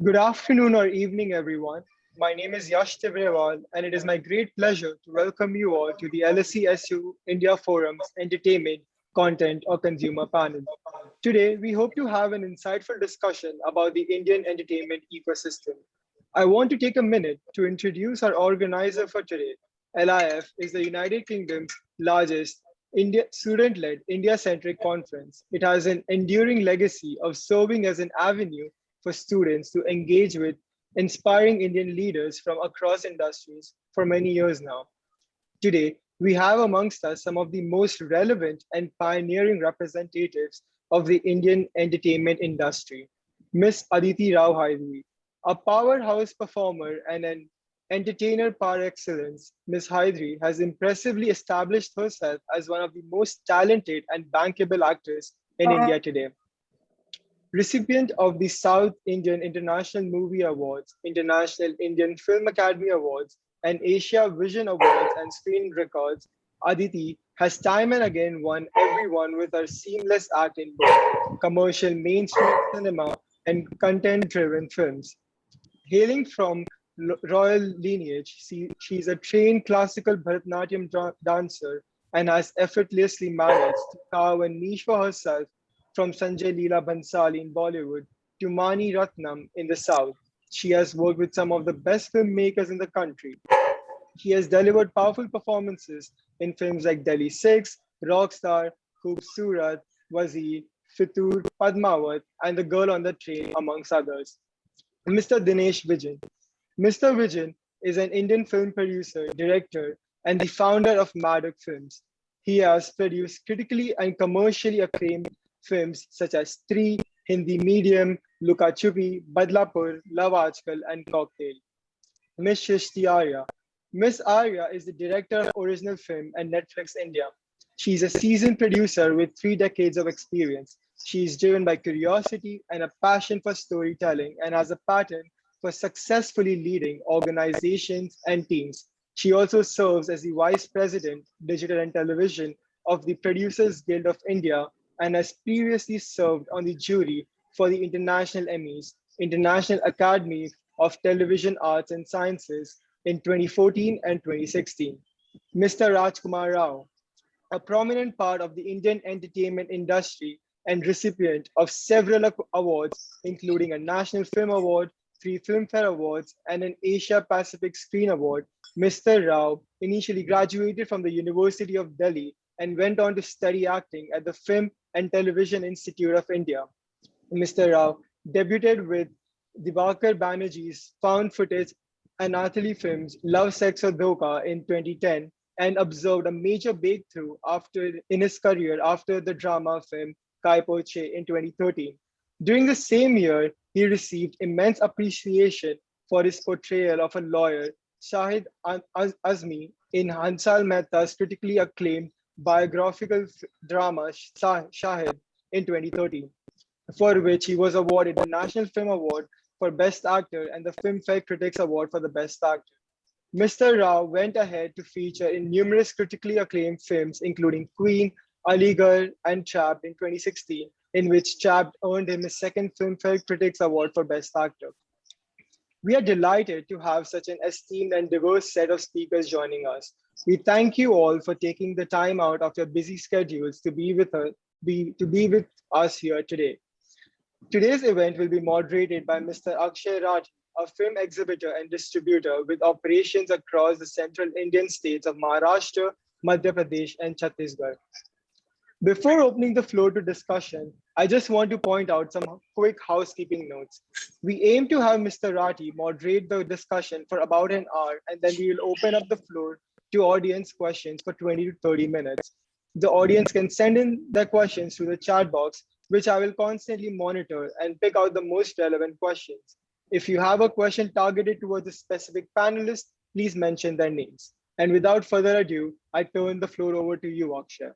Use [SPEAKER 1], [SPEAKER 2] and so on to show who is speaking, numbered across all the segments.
[SPEAKER 1] Good afternoon or evening, everyone. My name is Yash Tibrewal, and it is my great pleasure to welcome you all to the LSE India Forum's Entertainment, Content, or Consumer panel. Today, we hope to have an insightful discussion about the Indian entertainment ecosystem. I want to take a minute to introduce our organizer for today. LIF is the United Kingdom's largest student-led India-centric conference. It has an enduring legacy of serving as an avenue for students to engage with inspiring Indian leaders from across industries for many years now. Today, we have amongst us some of the most relevant and pioneering representatives of the Indian entertainment industry. Miss Aditi Rao Hydari, a powerhouse performer and an entertainer par excellence, Ms. Hydari has impressively established herself as one of the most talented and bankable actors in India today. Recipient of the South Indian International Movie Awards, International Indian Film Academy Awards, and Asia Vision Awards and Screen Records, Aditi has time and again won everyone with her seamless act in both commercial mainstream cinema and content-driven films. Hailing from royal lineage, she's a trained classical Bharatanatyam dancer and has effortlessly managed to carve a niche for herself from Sanjay Leela Bhansali in Bollywood to Mani Ratnam in the South. She has worked with some of the best filmmakers in the country. He has delivered powerful performances in films like Delhi 6, Rockstar, Khoobsurat, Wazir, Fitur, Padmavat, and The Girl on the Train, amongst others. Mr. Dinesh Vijan. Mr. Vijan is an Indian film producer, director, and the founder of Maddock Films. He has produced critically and commercially acclaimed films such as Three, Hindi Medium, Luka Chupi, Badlapur, Love Aajkal, and Cocktail. Miss Srishti Arya. Miss Arya is the director of original film at Netflix India. She is a seasoned producer with 3 decades of experience. She is driven by curiosity and a passion for storytelling and has a pattern for successfully leading organizations and teams. She also serves as the Vice President, Digital and Television of the Producers Guild of India and has previously served on the jury for the International Emmys, International Academy of Television Arts and Sciences in 2014 and 2016. Mr. Rajkummar Rao, a prominent part of the Indian entertainment industry and recipient of several awards, including a National Film Award, 3 Filmfare Awards, and an Asia Pacific Screen Award. Mr. Rao initially graduated from the University of Delhi and went on to study acting at the Film and Television Institute of India. Mr. Rao debuted with Dibakar Banerjee's found footage Anathali films Love, Sex or Dhoka in 2010 and observed a major breakthrough in his career after the drama film Kai Po Che in 2013. During the same year, he received immense appreciation for his portrayal of a lawyer, Shahid Azmi, in Hansal Mehta's critically acclaimed biographical drama Shahid in 2013, for which he was awarded the National Film Award for Best Actor and the Filmfare Critics Award for the Best Actor. Mr. Rao went ahead to feature in numerous critically acclaimed films, including Queen, Aligarh, and Trapped in 2016, in which Trapped earned him his second Filmfare Critics Award for Best Actor. We are delighted to have such an esteemed and diverse set of speakers joining us. We thank you all for taking the time out of your busy schedules to be with us here today. Today's event will be moderated by Mr. Akshay Rathi, a film exhibitor and distributor with operations across the central Indian states of Maharashtra, Madhya Pradesh, and Chhattisgarh. Before opening the floor to discussion, I just want to point out some quick housekeeping notes. We aim to have Mr. Rathi moderate the discussion for about an hour, and then we will open up the floor to audience questions for 20 to 30 minutes. The audience can send in their questions through the chat box, which I will constantly monitor and pick out the most relevant questions. If you have a question targeted towards a specific panelist, please mention their names. And without further ado, I turn the floor over to you, Akshay.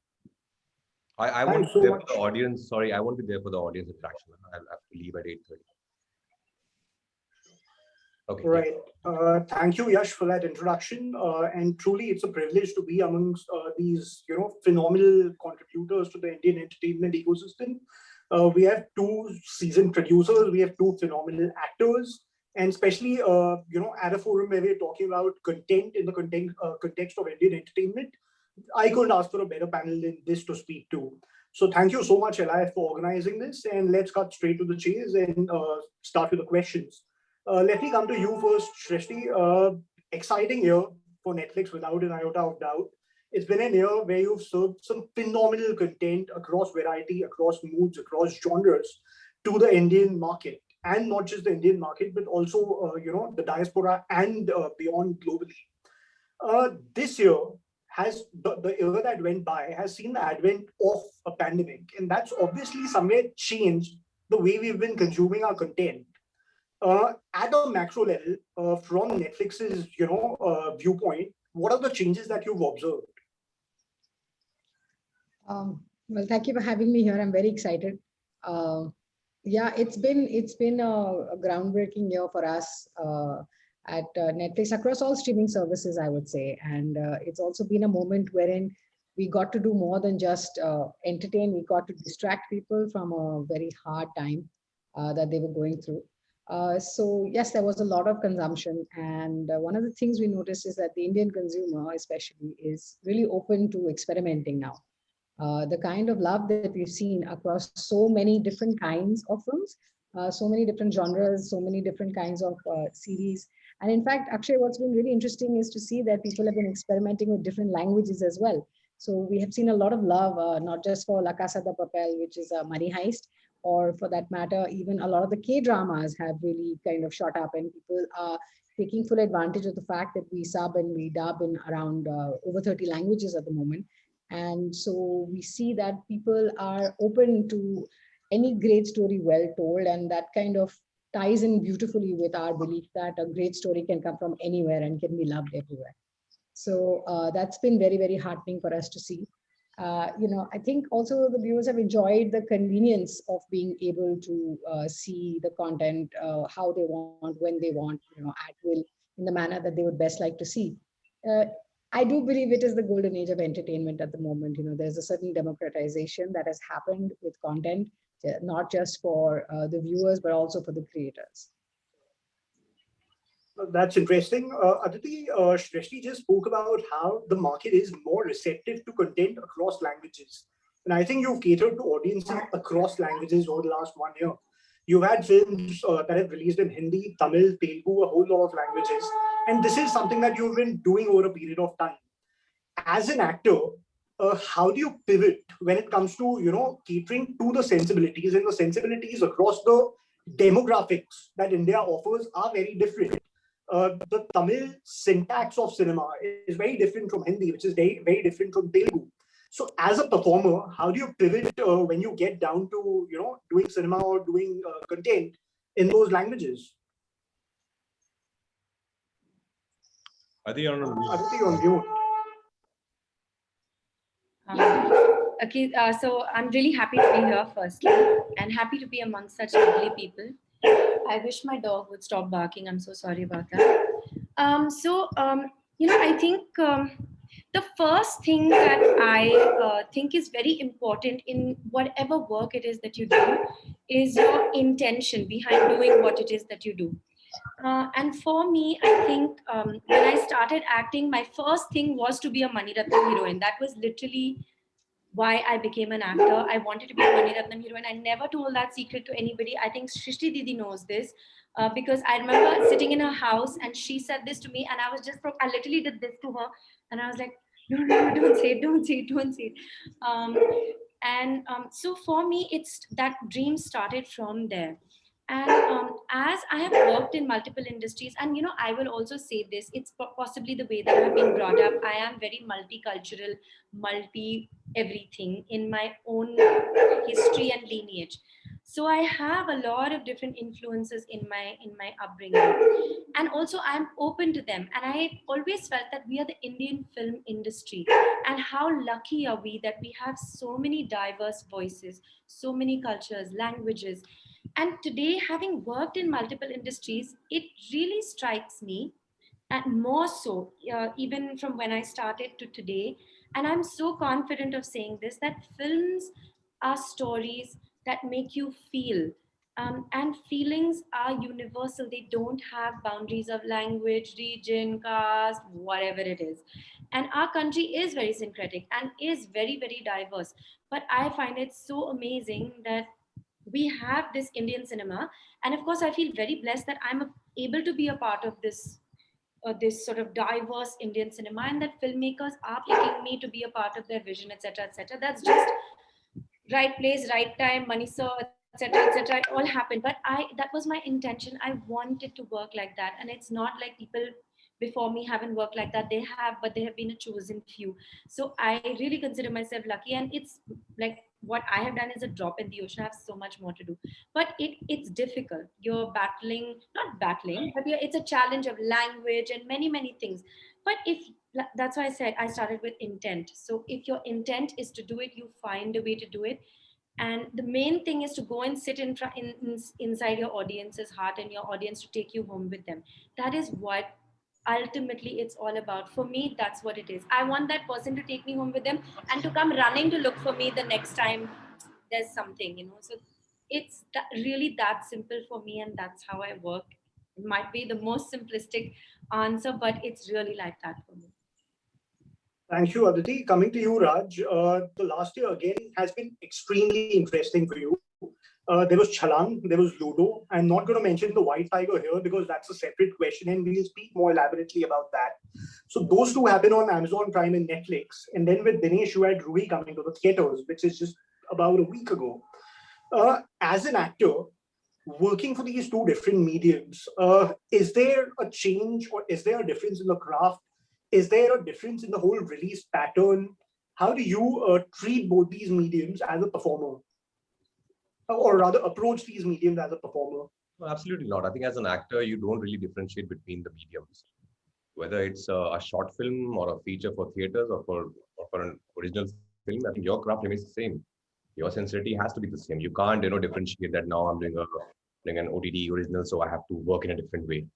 [SPEAKER 2] I won't
[SPEAKER 3] Thanks
[SPEAKER 2] be
[SPEAKER 3] so
[SPEAKER 2] there
[SPEAKER 3] much.
[SPEAKER 2] for the audience. Sorry, I won't be there for the audience interaction. I'll have to leave at 8:30. Okay.
[SPEAKER 3] Right. Thank you, Yash, for that introduction. And truly, it's a privilege to be amongst these, phenomenal contributors to the Indian entertainment ecosystem. We have two seasoned producers, we have two phenomenal actors, and especially, at a forum where we're talking about content in the context of Indian entertainment, I couldn't ask for a better panel than this to speak to. So thank you so much, LIF, for organizing this, and let's cut straight to the chase and start with the questions. Let me come to you first, Srishti. Exciting year for Netflix without an iota of doubt. It's been a year where you've served some phenomenal content across variety, across moods, across genres to the Indian market, and not just the Indian market, but also the diaspora and beyond globally. This year has the year that went by has seen the advent of a pandemic, and that's obviously somewhere changed the way we've been consuming our content. At a macro level, from Netflix's viewpoint, what are the changes that you've observed?
[SPEAKER 4] Well, thank you for having me here. I'm very excited. Yeah, it's been a groundbreaking year for us at Netflix across all streaming services, I would say, and it's also been a moment wherein we got to do more than just entertain. We got to distract people from a very hard time that they were going through. So yes, there was a lot of consumption, and one of the things we noticed is that the Indian consumer, especially, is really open to experimenting now. The kind of love that we've seen across so many different kinds of films, so many different genres, so many different kinds of series. And in fact, actually, what's been really interesting is to see that people have been experimenting with different languages as well. So we have seen a lot of love, not just for La Casa de Papel, which is a money heist, or for that matter, even a lot of the K-dramas have really kind of shot up, and people are taking full advantage of the fact that we sub and we dub in around over 30 languages at the moment. And so we see that people are open to any great story well told, and that kind of ties in beautifully with our belief that a great story can come from anywhere and can be loved everywhere. So that's been very, very heartening for us to see. I think also the viewers have enjoyed the convenience of being able to see the content how they want, when they want, at will, in the manner that they would best like to see. I do believe it is the golden age of entertainment at the moment. There's a certain democratization that has happened with content, not just for the viewers, but also for the creators.
[SPEAKER 3] That's interesting. Aditi, Srishti just spoke about how the market is more receptive to content across languages. And I think you've catered to audiences across languages over the last 1 year. You've had films that have released in Hindi, Tamil, Telugu, a whole lot of languages. And this is something that you've been doing over a period of time. As an actor, how do you pivot when it comes to, catering to the sensibilities, and the sensibilities across the demographics that India offers are very different. The Tamil syntax of cinema is very different from Hindi, which is very, very different from Telugu. So as a performer, how do you pivot when you get down to, doing cinema or doing content in those languages?
[SPEAKER 2] Aditi, you're
[SPEAKER 3] on mute.
[SPEAKER 5] Okay, so I'm really happy to be here firstly, and happy to be among such lovely people. I wish my dog would stop barking. I'm so sorry about that. I think the first thing that I think is very important in whatever work it is that you do is your intention behind doing what it is that you do. And for me, I think when I started acting, my first thing was to be a Mani Ratnam heroine. That was literally why I became an actor. I wanted to be a Mani Ratnam heroine. I never told that secret to anybody. I think Srishti Didi knows this because I remember sitting in her house and she said this to me, and I literally did this to her, and I was like, no, don't say it, don't say it, don't say it. So for me, it's that dream started from there. And as I have worked in multiple industries, and I will also say this, it's possibly the way that I've been brought up. I am very multicultural, multi everything in my own history and lineage. So I have a lot of different influences in my upbringing, and also I'm open to them. And I always felt that we are the Indian film industry, and how lucky are we that we have so many diverse voices, so many cultures, languages. And today, having worked in multiple industries, it really strikes me, and more so, even from when I started to today. And I'm so confident of saying this, that films are stories, that make you feel. And feelings are universal. They don't have boundaries of language, region, caste, whatever it is. And our country is very syncretic and is very, very diverse. But I find it so amazing that we have this Indian cinema. And of course, I feel very blessed that I'm able to be a part of this sort of diverse Indian cinema, and that filmmakers are picking me to be a part of their vision, etc., etc. That's just right place, right time, money saw, etc., etc. It all happened. But that was my intention. I wanted to work like that, and it's not like people before me haven't worked like that. They have, but they have been a chosen few. So I really consider myself lucky, and it's like what I have done is a drop in the ocean. I have so much more to do, but it's difficult. You're battling, not battling, but it's a challenge of language and many, many things. But if that's why I said I started with intent. So if your intent is to do it, you find a way to do it. And the main thing is to go and sit inside your audience's heart, and your audience to take you home with them. That is what ultimately it's all about. For me, that's what it is. I want that person to take me home with them and to come running to look for me the next time there's something, So it's really that simple for me, and that's how I work. It might be the most simplistic answer, but it's really like that for me.
[SPEAKER 3] Thank you, Aditi. Coming to you, Raj. The last year again has been extremely interesting for you. There was Chalang, there was Ludo. I'm not going to mention the White Tiger here because that's a separate question, and we'll speak more elaborately about that. So those two happen on Amazon Prime and Netflix. And then with Dinesh, you had Rui coming to the theaters, which is just about a week ago. As an actor, working for these two different mediums, is there a change or is there a difference in the craft? Is there a difference in the whole release pattern? How do you treat both these mediums as a performer? Or rather approach these mediums as a performer?
[SPEAKER 2] No, absolutely not. I think as an actor, you don't really differentiate between the mediums. Whether it's a short film or a feature for theaters or for an original film, I think your craft remains the same. Your sincerity has to be the same. You can't, differentiate that now I'm doing an OTT original, so I have to work in a different way.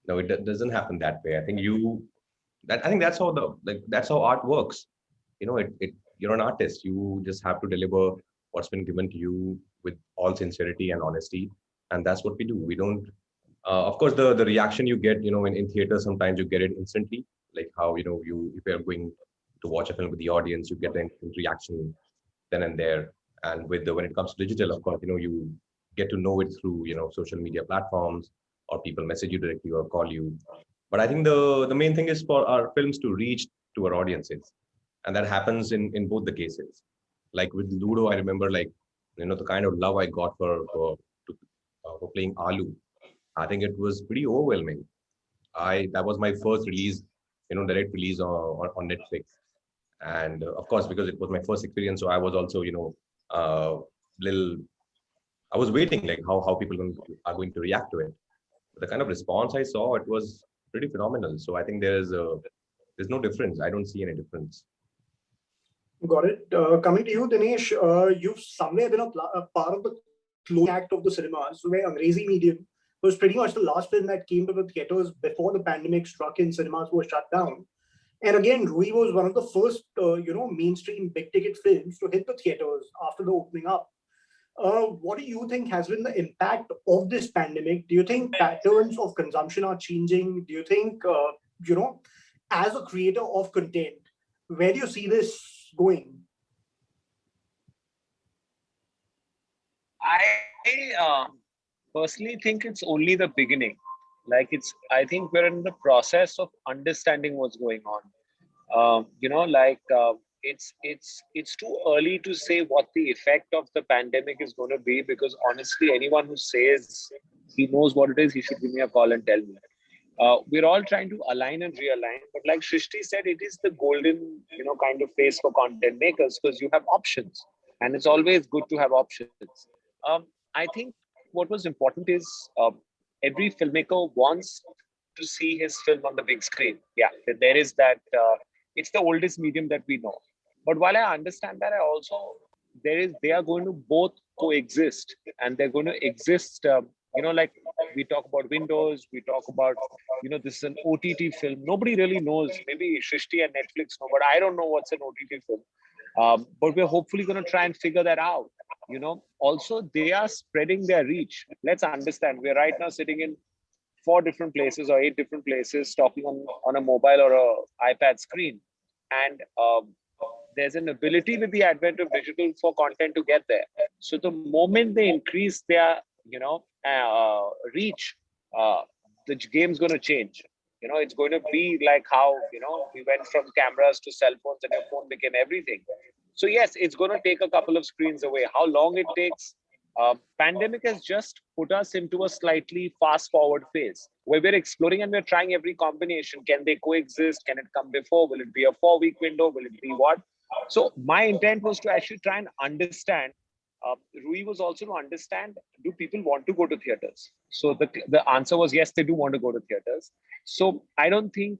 [SPEAKER 2] No, it doesn't happen that way. I think that's how art works. You're an artist. You just have to deliver what's been given to you with all sincerity and honesty, and that's what we do. We don't. Of course, the reaction you get, in theater, sometimes you get it instantly, like how you if you're going to watch a film with the audience, you get an instant reaction then and there. And when it comes to digital, of course, you get to know it through social media platforms, or people message you directly or call you. But I think the main thing is for our films to reach to our audiences, and that happens in both the cases. Like with Ludo, I remember the kind of love I got for playing Alu. I think it was pretty overwhelming. That was my first release, direct release on Netflix, and of course because it was my first experience, so I was also little. I was waiting like how people are going to react to it. The kind of response I saw, it was pretty phenomenal. So I think there's no difference. I don't see any difference.
[SPEAKER 3] Got it. Coming to you, Dinesh, you've somewhere been a part of the closing act of the cinemas, where Angrezi medium was pretty much the last film that came to the theaters before the pandemic struck and cinemas were shut down. And again, Rui was one of the first, mainstream big ticket films to hit the theaters after the opening up. What do you think has been the impact of this pandemic? Do you think patterns of consumption are changing? Do you think, as a creator of content, where do you see this going?
[SPEAKER 6] I personally think it's only the beginning. I think we're in the process of understanding what's going on. It's too early to say what the effect of the pandemic is going to be, because honestly, anyone who says he knows what it is, he should give me a call and tell me. We're all trying to align and realign, but like Srishti said, it is the golden, kind of phase for content makers, because you have options, and it's always good to have options. I think what was important is every filmmaker wants to see his film on the big screen. Yeah, there is that. It's the oldest medium that we know. But while I understand that, they are going to both coexist, and they're going to exist. Like we talk about Windows, we talk about, this is an OTT film. Nobody really knows. Maybe Srishti and Netflix know, but I don't know what's an OTT film. But we're hopefully going to try and figure that out. Also they are spreading their reach. Let's understand, we're right now sitting in 4 different places or 8 different places talking on a mobile or a iPad screen. And there's an ability with the advent of digital for content to get there. So the moment they increase their, reach, the game's going to change. It's going to be like how, we went from cameras to cell phones and your phone became everything. So yes, it's going to take a couple of screens away. How long it takes? Pandemic has just put us into a slightly fast forward phase where we're exploring and we're trying every combination. Can they coexist? Can it come before? Will it be a 4-week window? Will it be what? So my intent was to actually try and understand. Rui was also to understand, do people want to go to theaters? So the answer was yes, they do want to go to theaters. So I don't think,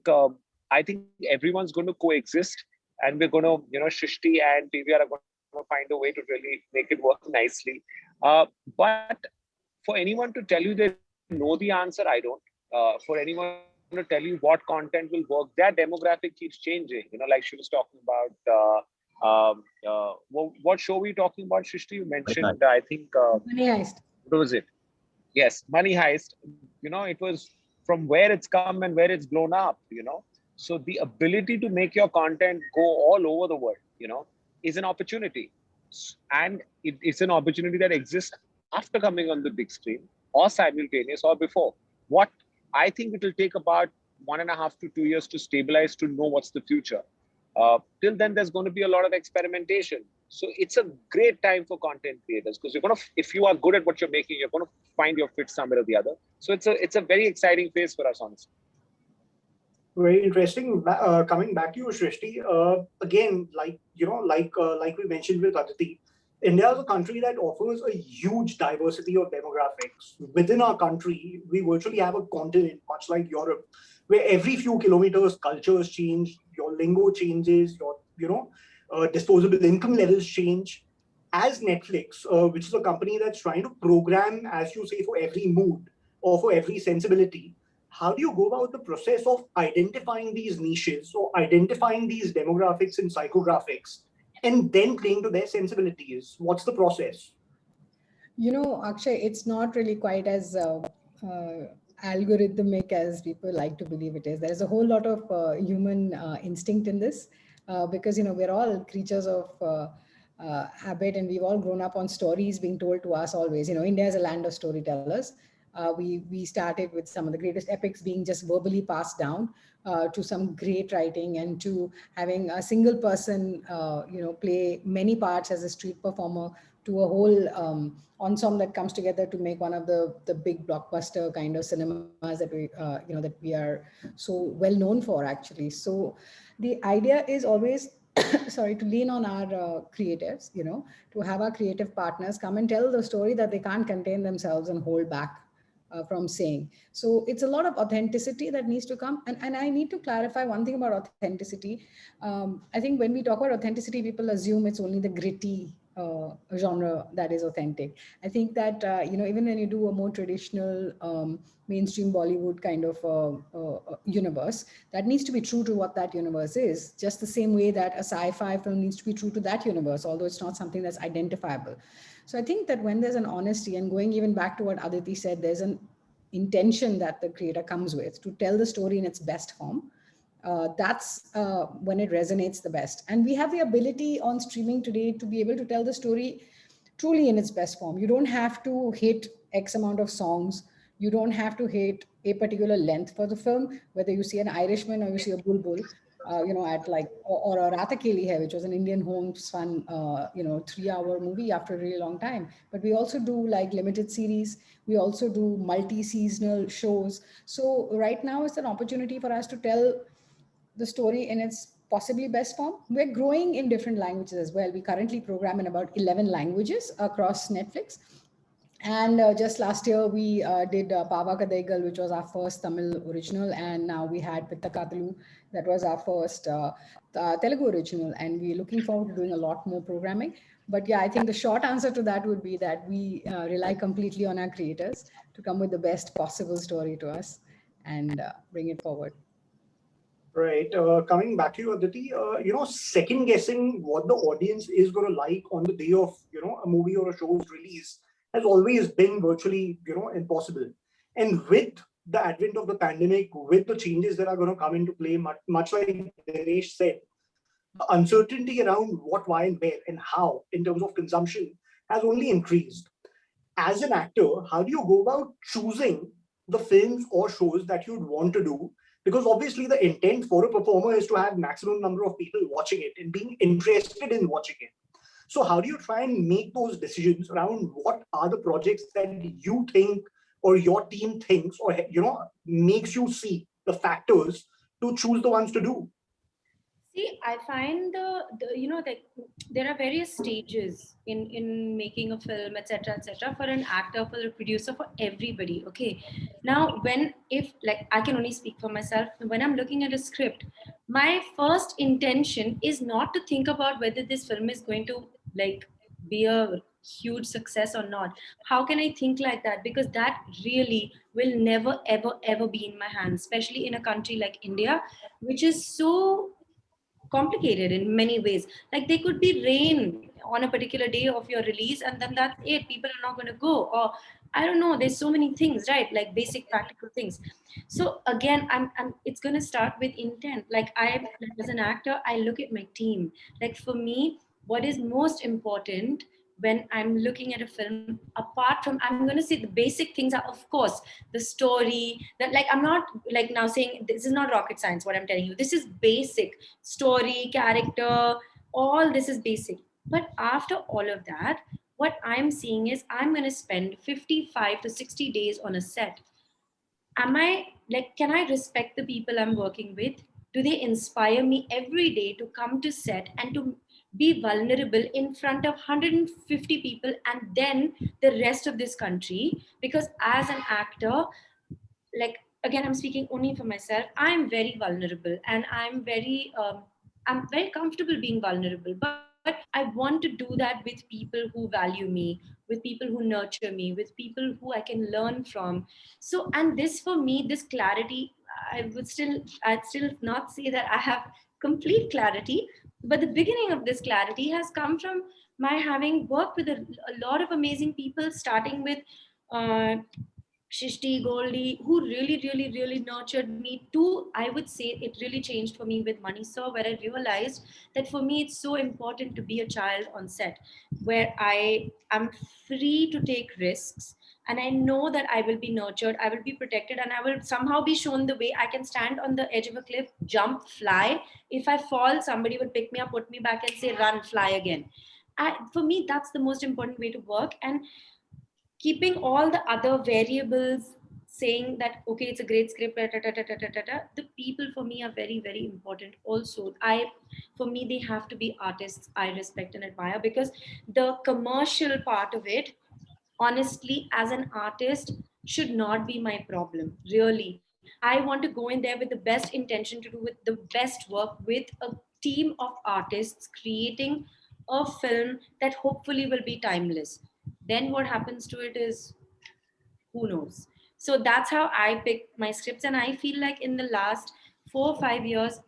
[SPEAKER 6] I think everyone's going to coexist, and we're going to, Srishti and PVR are going to find a way to really make it work nicely. But for anyone to tell you they know the answer, I don't. For anyone to tell you what content will work, their demographic keeps changing. Like she was talking about, what show were you talking about, Srishti? You mentioned, I think,
[SPEAKER 4] Money Heist.
[SPEAKER 6] what was it? Yes, Money Heist. It was from where it's come and where it's blown up, So the ability to make your content go all over the world, is an opportunity. And it's an opportunity that exists after coming on the big screen or simultaneous or before. What I think it will take about 1.5 to 2 years to stabilize, to know what's the future. Till then, there's going to be a lot of experimentation. So it's a great time for content creators, because if you are good at what you're making, you're going to find your fit somewhere or the other. So it's a very exciting phase for us, honestly.
[SPEAKER 3] Very interesting. Coming back to you, Srishti, again, like we mentioned with Aditi, India is a country that offers a huge diversity of demographics. Within our country, we virtually have a continent, much like Europe, where every few kilometers, cultures change, your lingo changes, your disposable income levels change. As Netflix, which is a company that's trying to program, as you say, for every mood or for every sensibility, how do you go about the process of identifying these niches or identifying these demographics and psychographics and then playing to their sensibilities? What's the process?
[SPEAKER 4] Akshay, it's not really quite as algorithmic as people like to believe it is. There's a whole lot of human instinct in this, because, we're all creatures of habit, and we've all grown up on stories being told to us always. India is a land of storytellers. We started with some of the greatest epics being just verbally passed down, to some great writing, and to having a single person, play many parts as a street performer, to a whole ensemble that comes together to make one of the big blockbuster kind of cinemas that that we are so well known for, actually. So the idea is always sorry, to lean on our creatives, to have our creative partners come and tell the story that they can't contain themselves and hold back from saying. So it's a lot of authenticity that needs to come. And I need to clarify one thing about authenticity. I think when we talk about authenticity, people assume it's only the gritty genre that is authentic. I think that, even when you do a more traditional mainstream Bollywood kind of universe, that needs to be true to what that universe is, just the same way that a sci-fi film needs to be true to that universe, although it's not something that's identifiable. So I think that when there's an honesty, and going even back to what Aditi said, there's an intention that the creator comes with to tell the story in its best form. That's when it resonates the best. And we have the ability on streaming today to be able to tell the story truly in its best form. You don't have to hit X amount of songs. You don't have to hit a particular length for the film, whether you see an Irishman or you see a Bulbul. At like, or a Rata Keli Hai, which was an Indian homespun, 3-hour movie after a really long time. But we also do like limited series. We also do multi-seasonal shows. So right now it's an opportunity for us to tell the story in its possibly best form. We're growing in different languages as well. We currently program in about 11 languages across Netflix. And just last year, we did Pava Kadaigal, which was our first Tamil original. And now we had Pitta Katalu, that was our first Telugu original. And we're looking forward to doing a lot more programming. But yeah, I think the short answer to that would be that we rely completely on our creators to come with the best possible story to us and bring it forward.
[SPEAKER 3] Right. Coming back to you, Aditi, second guessing what the audience is going to like on the day of, a movie or a show's release has always been virtually, impossible. And with the advent of the pandemic, with the changes that are going to come into play, much like Dinesh said, the uncertainty around what, why, and where, and how in terms of consumption has only increased. As an actor, how do you go about choosing the films or shows that you'd want to do? Because obviously the intent for a performer is to have maximum number of people watching it and being interested in watching it. So how do you try and make those decisions around what are the projects that you think or your team thinks or makes you see the factors to choose the ones to do?
[SPEAKER 5] See, I find that there are various stages in making a film, etc., for an actor, for a producer, for everybody. Okay, now if like I can only speak for myself, when I'm looking at a script, my first intention is not to think about whether this film is going to like be a huge success or not. How can I think like that? Because that really will never ever be in my hands, especially in a country like India, which is so complicated in many ways. Like there could be rain on a particular day of your release, and then that's it. People are not going to go, or I don't know. There's so many things, right? Like basic practical things. So again, I'm it's going to start with intent. Like as an actor, I look at my team. Like for me, what is most important when I'm looking at a film, apart from I'm going to say the basic things are, of course, the story. That like I'm not like now saying this is not rocket science. What I'm telling you, this is basic story, character, all this is basic. But after all of that, what I'm seeing is I'm going to spend 55 to 60 days on a set. Am I like, can I respect the people I'm working with? Do they inspire me every day to come to set and to be vulnerable in front of 150 people and then the rest of this country? Because as an actor, like again I'm speaking only for myself, I'm very vulnerable and I'm very comfortable being vulnerable, but I want to do that with people who value me, with people who nurture me, with people who I can learn from. So and this for me, this clarity, I'd still not say that I have complete clarity, but the beginning of this clarity has come from my having worked with a lot of amazing people, starting with uh, Srishti, Goldie, who really, really, really nurtured me too. I would say it really changed for me with Money Sir, where I realized that for me it's so important to be a child on set, where I am free to take risks. And I know that I will be nurtured, I will be protected, and I will somehow be shown the way. I can stand on the edge of a cliff, jump, fly. If I fall, somebody would pick me up, put me back, and say, run, fly again. For me, that's the most important way to work. And keeping all the other variables, saying that okay, it's a great script, the people for me are very very important also. For me, they have to be artists I respect and admire, because the commercial part of it, honestly, as an artist, should not be my problem, really. I want to go in there with the best intention to do with the best work with a team of artists creating a film that hopefully will be timeless. Then what happens to it is who knows. So that's how I pick my scripts, and I feel like in the last 4 or 5 years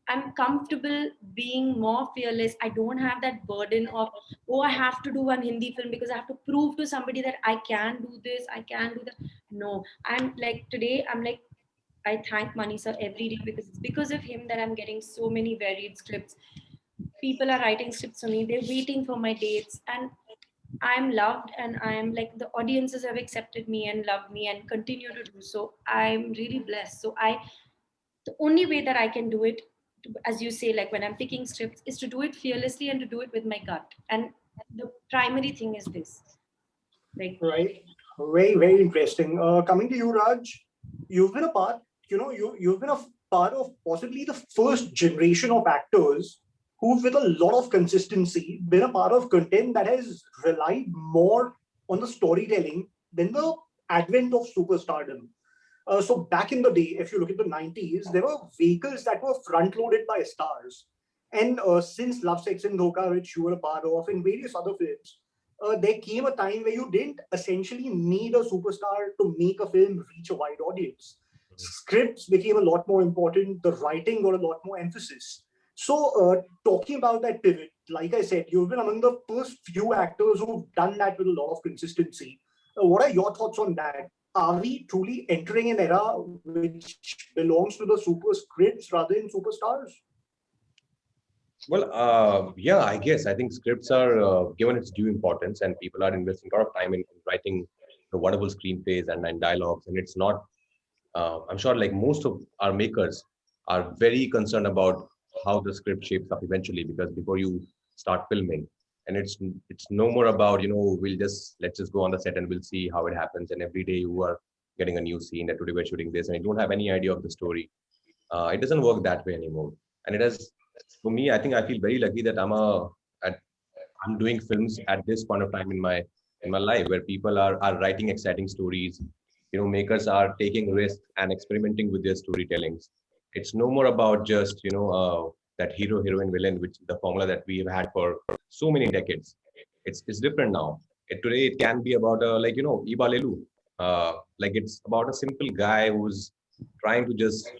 [SPEAKER 5] I'm comfortable being more fearless. I don't have that burden of, oh, I have to do one Hindi film because I have to prove to somebody that I can do this, I can do that. No, I'm like today, I'm like, I thank Mani sir every day, because it's because of him that I'm getting so many varied scripts. People are writing scripts for me, they're waiting for my dates, and I'm loved, and I'm like, the audiences have accepted me and loved me and continue to do so. I'm really blessed. So the only way that I can do it, as you say, like when I'm picking scripts, is to do it fearlessly and to do it with my gut. And the primary thing is this. Like,
[SPEAKER 3] Right. Very, very interesting. Coming to you, Raj, you've been a part, you've been a part of possibly the first generation of actors who've, with a lot of consistency, been a part of content that has relied more on the storytelling than the advent of superstardom. So back in the day, if you look at the 90s, there were vehicles that were front-loaded by stars. And since Love, Sex and Dhoka, which you were a part of, and various other films, there came a time where you didn't essentially need a superstar to make a film reach a wide audience. scripts became a lot more important. The writing got a lot more emphasis. So, talking about that pivot, like I said, you've been among the first few actors who've done that with a lot of consistency. What are your thoughts on that? Are we truly entering an era which belongs to the super scripts rather than superstars?
[SPEAKER 2] Well, yeah, I guess I think scripts are given its due importance, and people are investing a lot of time in writing the wonderful screenplays and dialogues. And it's not, I'm sure, like most of our makers are very concerned about how the script shapes up eventually, because before you start filming, and it's no more about let's just go on the set and we'll see how it happens. And every day you are getting a new scene that today we're shooting this, and you don't have any idea of the story. It doesn't work that way anymore, and it has. For me, I think I feel very lucky that at, I'm doing films at this point of time in my life where people are writing exciting stories. Makers are taking risks and experimenting with their storytellings. It's no more about just that hero, heroine, villain, which is the formula that we've had for so many decades. It's different now. Today it can be about Iba Lelu. Like it's about a simple guy who's trying to just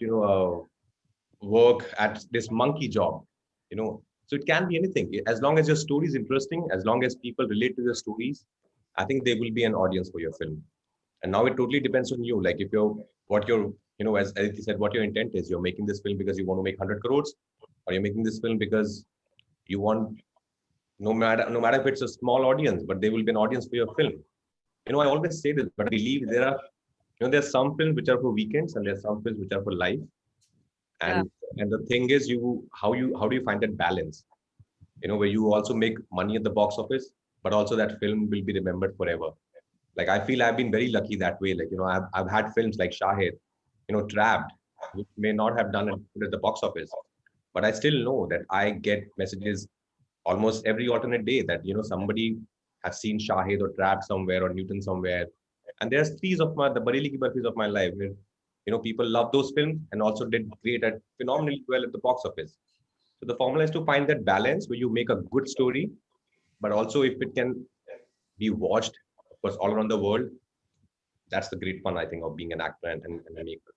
[SPEAKER 2] work at this monkey job, so it can be anything. As long as your story is interesting, as long as people relate to your stories, I think there will be an audience for your film. And now it totally depends on you. Like if you're what your as Aditi said, what your intent is. You're making this film because you want to make 100 crores, or you're making this film because you want, no matter if it's a small audience, but there will be an audience for your film. I always say this, but I believe there's some films which are for weekends and there's some films which are for life. And the thing is, how do you find that balance, where you also make money at the box office, but also that film will be remembered forever. Like I feel I've been very lucky that way. Like I've had films like Shahid, Trapped, which may not have done it at the box office, but I still know that I get messages almost every alternate day that somebody has seen Shahid or Trapped somewhere or Newton somewhere. And there's the Bareli Ki Barfis of my life where people love those films and also did great at phenomenally well at the box office. So the formula is to find that balance where you make a good story, but also if it can be watched, of course, all around the world. That's the great fun, I think, of being an actor and a maker.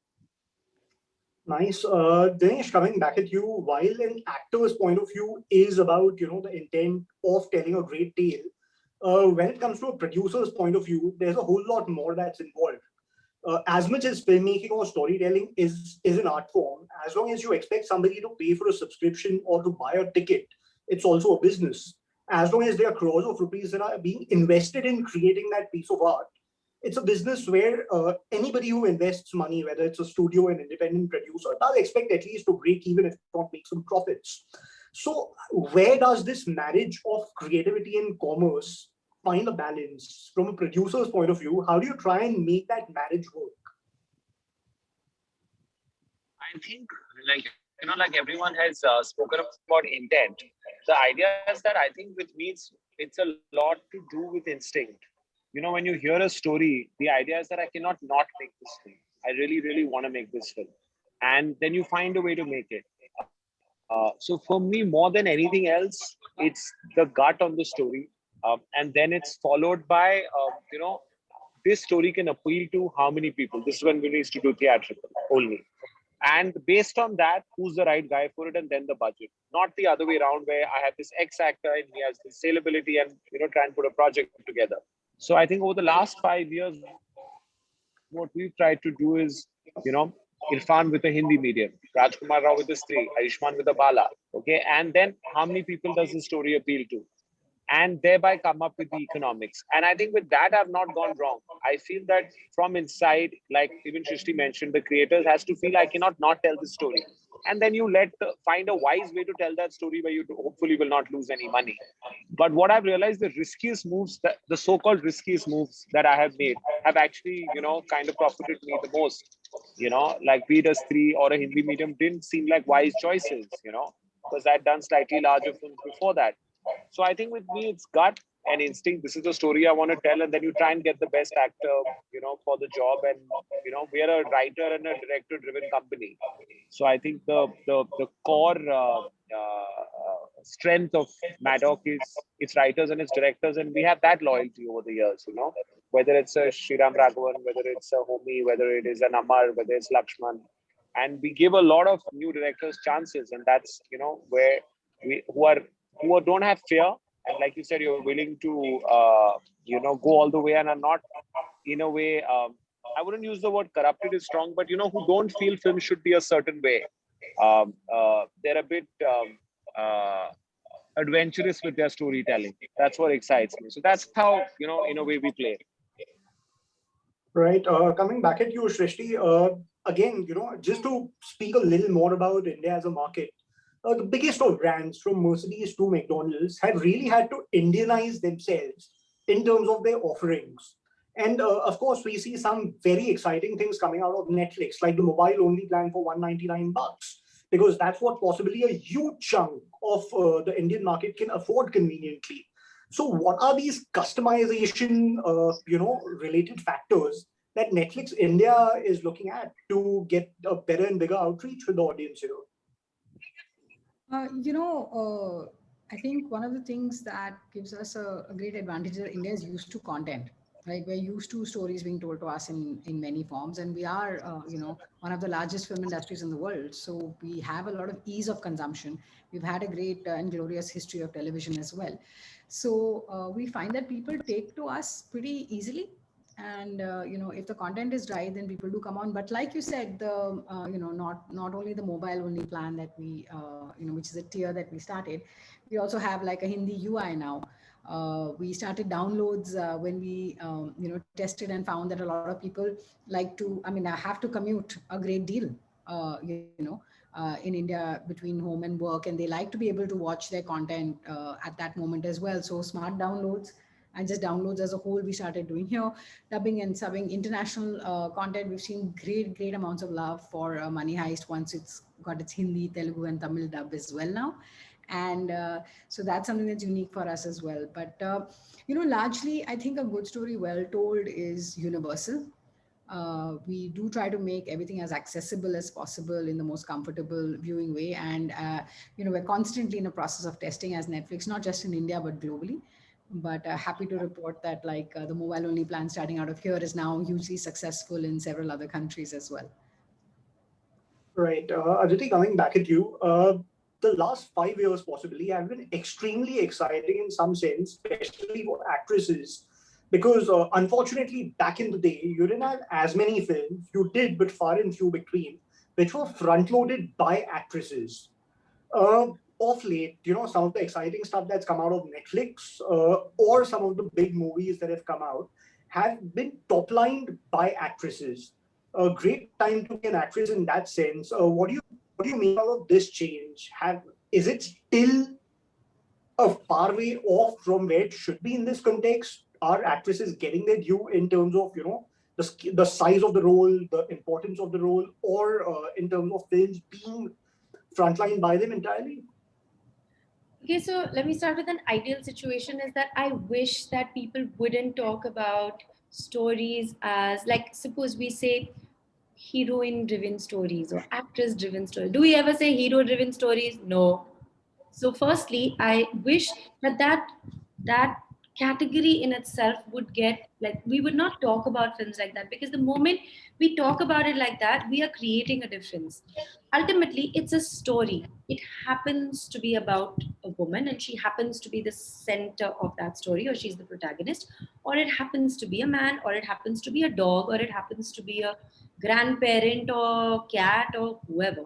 [SPEAKER 3] Nice. Dinesh, coming back at you, while an actor's point of view is about, the intent of telling a great tale, when it comes to a producer's point of view, there's a whole lot more that's involved. As much as filmmaking or storytelling is an art form, as long as you expect somebody to pay for a subscription or to buy a ticket, it's also a business. As long as there are crores of rupees that are being invested in creating that piece of art, it's a business where anybody who invests money, whether it's a studio, an independent producer, does expect at least to break even, if not make some profits. So where does this marriage of creativity and commerce find a balance from a producer's point of view? How do you try and make that marriage work?
[SPEAKER 6] I think, like everyone has spoken about intent. The idea is that I think with me, it's a lot to do with instinct. When you hear a story, the idea is that I cannot not make this film. I really, really want to make this film. And then you find a way to make it. So for me, more than anything else, it's the gut on the story. And then it's followed by, this story can appeal to how many people. This is when we need to do theatrical only. And based on that, who's the right guy for it, and then the budget. Not the other way around where I have this X actor and he has this saleability and, try and put a project together. So I think over the last 5 years, what we've tried to do is, Irfan with a Hindi medium, Rajkummar Rao with a Stree, Ayushman with a Bala. Okay. And then how many people does the story appeal to? And thereby come up with the economics. And I think with that, I've not gone wrong. I feel that from inside, like even Srishti mentioned, the creators has to feel I cannot not tell this story. And then you find a wise way to tell that story where you hopefully will not lose any money. But what I've realized, the riskiest moves, the so-called riskiest moves that I have made have actually, kind of profited me the most. Like be it a Stree or a Hindi medium didn't seem like wise choices, because I'd done slightly larger films before that. So I think with me, it's gut and instinct. This is the story I want to tell. And then you try and get the best actor, for the job. And, we are a writer and a director driven company. So I think the core strength of Maddock is its writers and its directors. And we have that loyalty over the years, whether it's a Sriram Raghavan, whether it's a Homi, whether it is an Amar, whether it's Lakshman. And we give a lot of new directors chances, and that's, where we who don't have fear, and like you said, you're willing to go all the way and are not in a way, I wouldn't use the word corrupted is strong, but who don't feel film should be a certain way. They're a bit adventurous with their storytelling. That's what excites me. So that's how, in a way we play.
[SPEAKER 3] Right. Coming back at you, Srishti, again, just to speak a little more about India as a market, the biggest of brands from Mercedes to McDonald's have really had to Indianize themselves in terms of their offerings. And of course, we see some very exciting things coming out of Netflix, like the mobile-only plan for $199, because that's what possibly a huge chunk of the Indian market can afford conveniently. So what are these customization, related factors that Netflix India is looking at to get a better and bigger outreach with the audience here?
[SPEAKER 4] I think one of the things that gives us a great advantage is that India is used to content. Right, we're used to stories being told to us in many forms, and we are, one of the largest film industries in the world. So we have a lot of ease of consumption. We've had a great and glorious history of television as well. So we find that people take to us pretty easily. And if the content is right, then people do come on. But like you said, the not only the mobile only plan that we which is a tier that we started, we also have like a Hindi UI now. We started downloads when we tested and found that a lot of people like to, I have to commute a great deal in India between home and work, and they like to be able to watch their content at that moment as well. So smart downloads and just downloads as a whole, we started doing here. Dubbing and subbing international content, we've seen great amounts of love for Money Heist once it's got its Hindi, Telugu and Tamil dub as well now. And so that's something that's unique for us as well. But, largely, I think a good story well told is universal. We do try to make everything as accessible as possible in the most comfortable viewing way. And, we're constantly in a process of testing as Netflix, not just in India, but globally. But happy to report that the mobile only plan starting out of here is now hugely successful in several other countries as well.
[SPEAKER 3] Right. Aditi, coming back at you, the last 5 years possibly have been extremely exciting in some sense, especially for actresses, because unfortunately back in the day, you didn't have as many films, you did, but far and few between, which were front-loaded by actresses. Of late, some of the exciting stuff that's come out of Netflix or some of the big movies that have come out have been top-lined by actresses. A great time to be an actress in that sense. What do you mean of this change? Is it still a far way off from where it should be in this context? Are actresses getting their due in terms of the size of the role, the importance of the role, or in terms of films being frontlined by them entirely?
[SPEAKER 5] Okay, so let me start with an ideal situation is that I wish that people wouldn't talk about stories as, like, suppose we say heroine driven stories or actress driven stories. Do we ever say hero driven stories? No. So firstly, I wish that category in itself would get, like, we would not talk about films like that, because the moment we talk about it like that, we are creating a difference. Ultimately, it's a story. It happens to be about a woman and she happens to be the center of that story, or she's the protagonist, or it happens to be a man, or it happens to be a dog, or it happens to be a grandparent or cat or whoever.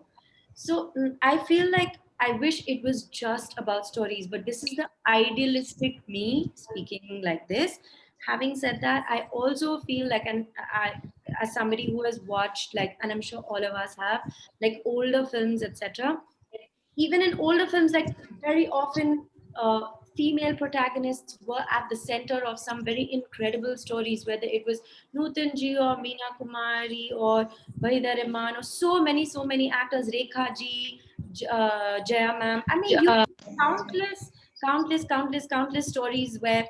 [SPEAKER 5] So I feel like I wish it was just about stories, but this is the idealistic me speaking like this. Having said that, I also feel like, and as somebody who has watched, like, and I'm sure all of us have, like, older films, etc. Even in older films, like, very often female protagonists were at the center of some very incredible stories, whether it was Nutan ji or Meena Kumari or Bahida Rahman or so many actors, Rekha ji, Jaya ma'am. I mean, countless stories where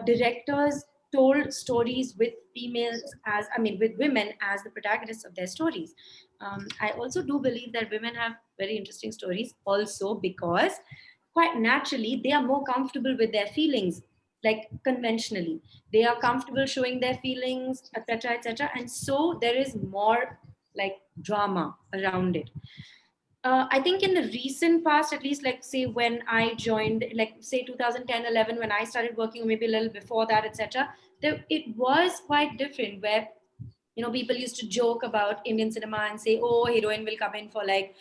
[SPEAKER 5] directors told stories with females as, with women as the protagonists of their stories. I also do believe that women have very interesting stories also, because quite naturally they are more comfortable with their feelings. like conventionally. They are comfortable showing their feelings, etc., etc. And so there is more like drama around it. I think in the recent past, at least, like say when I joined, like say 2010, 11, when I started working, or maybe a little before that, etc., it was quite different. Where people used to joke about Indian cinema and say, oh, heroine will come in for like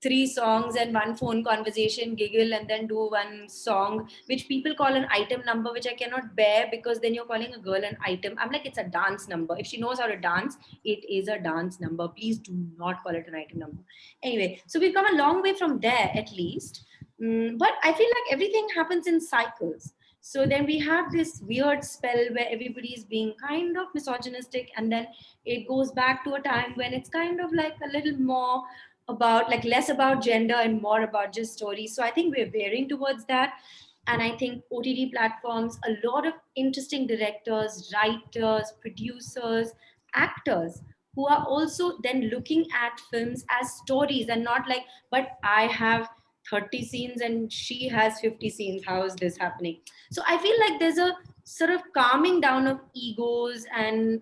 [SPEAKER 5] 3 songs and one phone conversation, giggle, and then do one song, which people call an item number, which I cannot bear, because then you're calling a girl an item. I'm like, it's a dance number. If she knows how to dance, it is a dance number. Please do not call it an item number. Anyway, so we've come a long way from there, at least. But I feel like everything happens in cycles. So then we have this weird spell where everybody is being kind of misogynistic, and then it goes back to a time when it's kind of like a little more about, like, less about gender and more about just stories. So I think we're veering towards that. And I think OTT platforms, a lot of interesting directors, writers, producers, actors who are also then looking at films as stories and not like, but I have 30 scenes and she has 50 scenes. How is this happening? So I feel like there's a sort of calming down of egos, and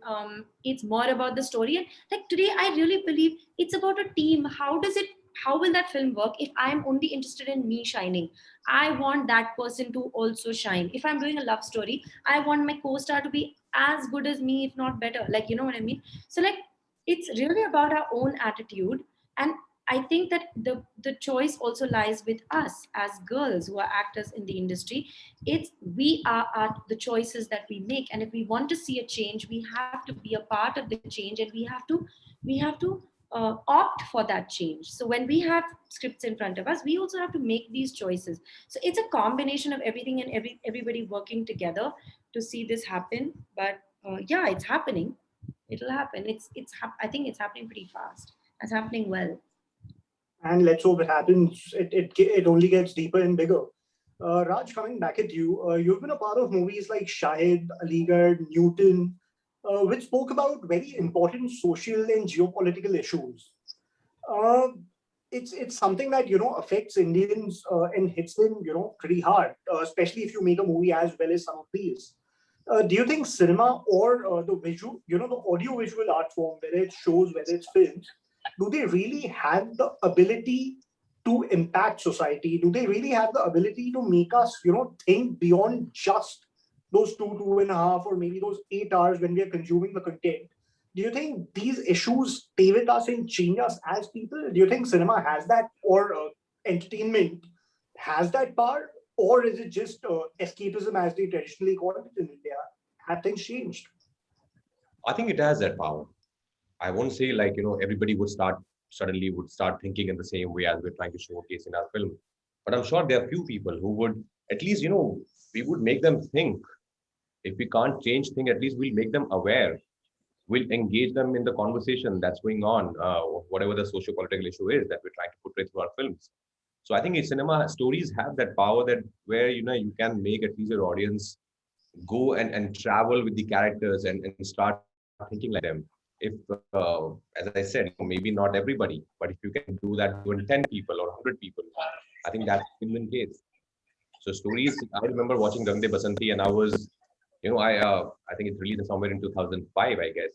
[SPEAKER 5] it's more about the story. And like today, I really believe it's about a team. How will that film work if I'm only interested in me shining? I want that person to also shine. If I'm doing a love story, I want my co-star to be as good as me, if not better. Like, you know what I mean? So like, it's really about our own attitude. And I think that the choice also lies with us as girls who are actors in the industry. It's we are the choices that we make, and if we want to see a change, we have to be a part of the change, and we have to opt for that change. So when we have scripts in front of us, we also have to make these choices. So it's a combination of everything and everybody working together to see this happen. But yeah, it's happening. It'll happen. I think it's happening pretty fast. It's happening well.
[SPEAKER 3] And let's hope it happens. It only gets deeper and bigger. Raj, coming back at you, you've been a part of movies like Shahid, Aligarh, Newton, which spoke about very important social and geopolitical issues. Uh, it's something that affects Indians and hits them pretty hard, especially if you make a movie as well as some of these. Do you think cinema or the visual, the audio visual art form, whether it's shows, whether it's films, do they really have the ability to impact society? Do they really have the ability to make us, think beyond just those 2.5, or maybe those 8 hours when we are consuming the content? Do you think these issues stay with us and change us as people? Do you think cinema has that, or entertainment has that power? Or is it just escapism, as they traditionally call it in India? Have things changed?
[SPEAKER 2] I think it has that power. I won't say like, everybody would start thinking in the same way as we're trying to showcase in our film. But I'm sure there are few people who would, at least, we would make them think. If we can't change things, at least we'll make them aware. We'll engage them in the conversation that's going on, whatever the socio-political issue is that we're trying to portray through our films. So I think in cinema, stories have that power that where, you can make at least your audience go and travel with the characters and start thinking like them. If, as I said, maybe not everybody, but if you can do that to 10 people or 100 people, I think that's a win-win case. So stories, I remember watching Rang De Basanti, and I was, I think it's released somewhere in 2005, I guess.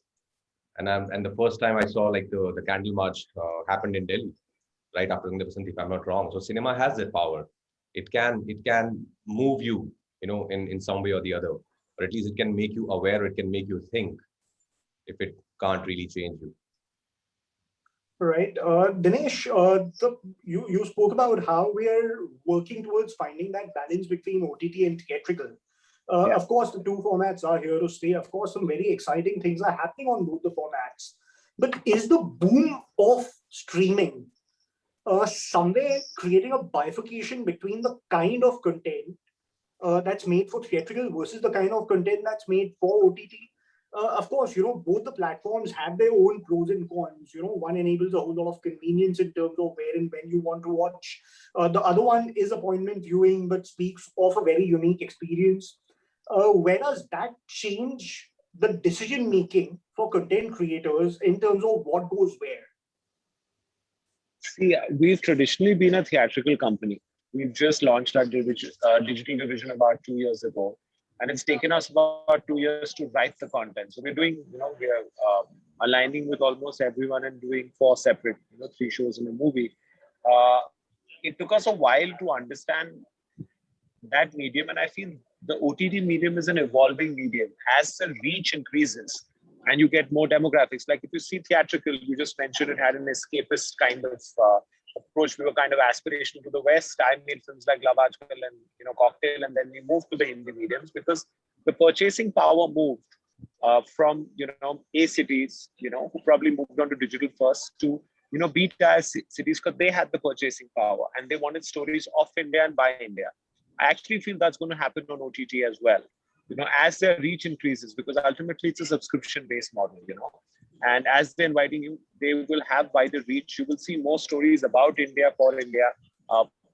[SPEAKER 2] And the first time I saw like the candle march happened in Delhi, right after Rang De Basanti, if I'm not wrong. So cinema has that power. It can move you, in some way or the other, or at least it can make you aware. It can make you think. If it can't really change you.
[SPEAKER 3] Right. Dinesh, you spoke about how we are working towards finding that balance between OTT and theatrical.
[SPEAKER 6] Yeah.
[SPEAKER 3] Of course, the two formats are here to stay. Of course, some very exciting things are happening on both the formats. But is the boom of streaming somewhere creating a bifurcation between the kind of content that's made for theatrical versus the kind of content that's made for OTT? Of course, both the platforms have their own pros and cons. One enables a whole lot of convenience in terms of where and when you want to watch. The other one is appointment viewing, but speaks of a very unique experience. Where does that change the decision making for content creators in terms of what goes where?
[SPEAKER 6] See, we've traditionally been a theatrical company. We've just launched our digital division about 2 years ago. and it's taken us about 2 years to write the content. So we're doing, we are aligning with almost everyone and doing 4 separate, 3 shows in a movie. It took us a while to understand that medium, and I feel the OTT medium is an evolving medium. As the reach increases and you get more demographics, like if you see theatrical, you just mentioned it had an escapist kind of approach. We were kind of aspirational to the West. I made films like Love Ajkal and Cocktail, and then we moved to the Hindi mediums because the purchasing power moved from A cities, who probably moved on to digital first, to B tier cities, because they had the purchasing power and they wanted stories of India and by India. I actually feel that's going to happen on OTT as well, as their reach increases, because ultimately it's a subscription-based model, and as they're inviting you, they will have wider reach. You will see more stories about India for India.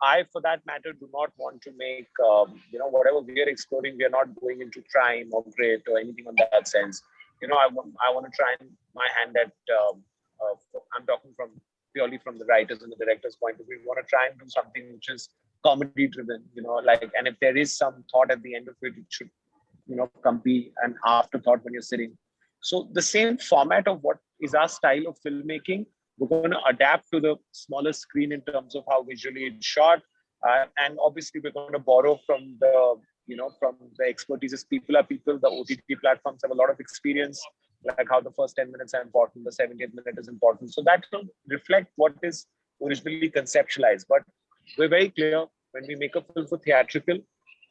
[SPEAKER 6] I, for that matter, do not want to make, whatever we are exploring, we are not going into crime or grit or anything on that sense. I want to try my hand at, I'm talking purely from the writers and the directors' point of view. We want to try and do something which is comedy driven, and if there is some thought at the end of it, it should, come be an afterthought when you're sitting. So the same format of what is our style of filmmaking, we're going to adapt to the smaller screen in terms of how visually it's shot. And obviously we're going to borrow from the, from the expertise. People are people. The OTT platforms have a lot of experience, like how the first 10 minutes are important, the 70th minute is important. So that will reflect what is originally conceptualized. But we're very clear, when we make a film for theatrical,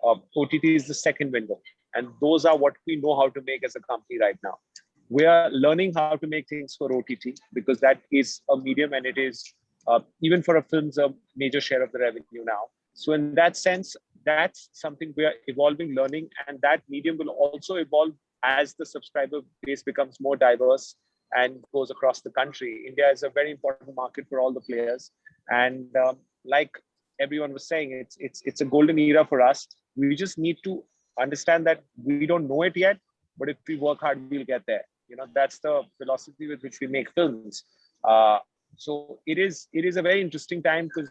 [SPEAKER 6] OTT is the second window. And those are what we know how to make as a company right now. We are learning how to make things for OTT, because that is a medium, and it is, even for a film's a major share of the revenue now. So in that sense, that's something we are evolving, learning, and that medium will also evolve as the subscriber base becomes more diverse and goes across the country. India is a very important market for all the players. And like everyone was saying, it's a golden era for us. We just need to understand that we don't know it yet, but if we work hard, we'll get there. That's the philosophy with which we make films. So it is a very interesting time, because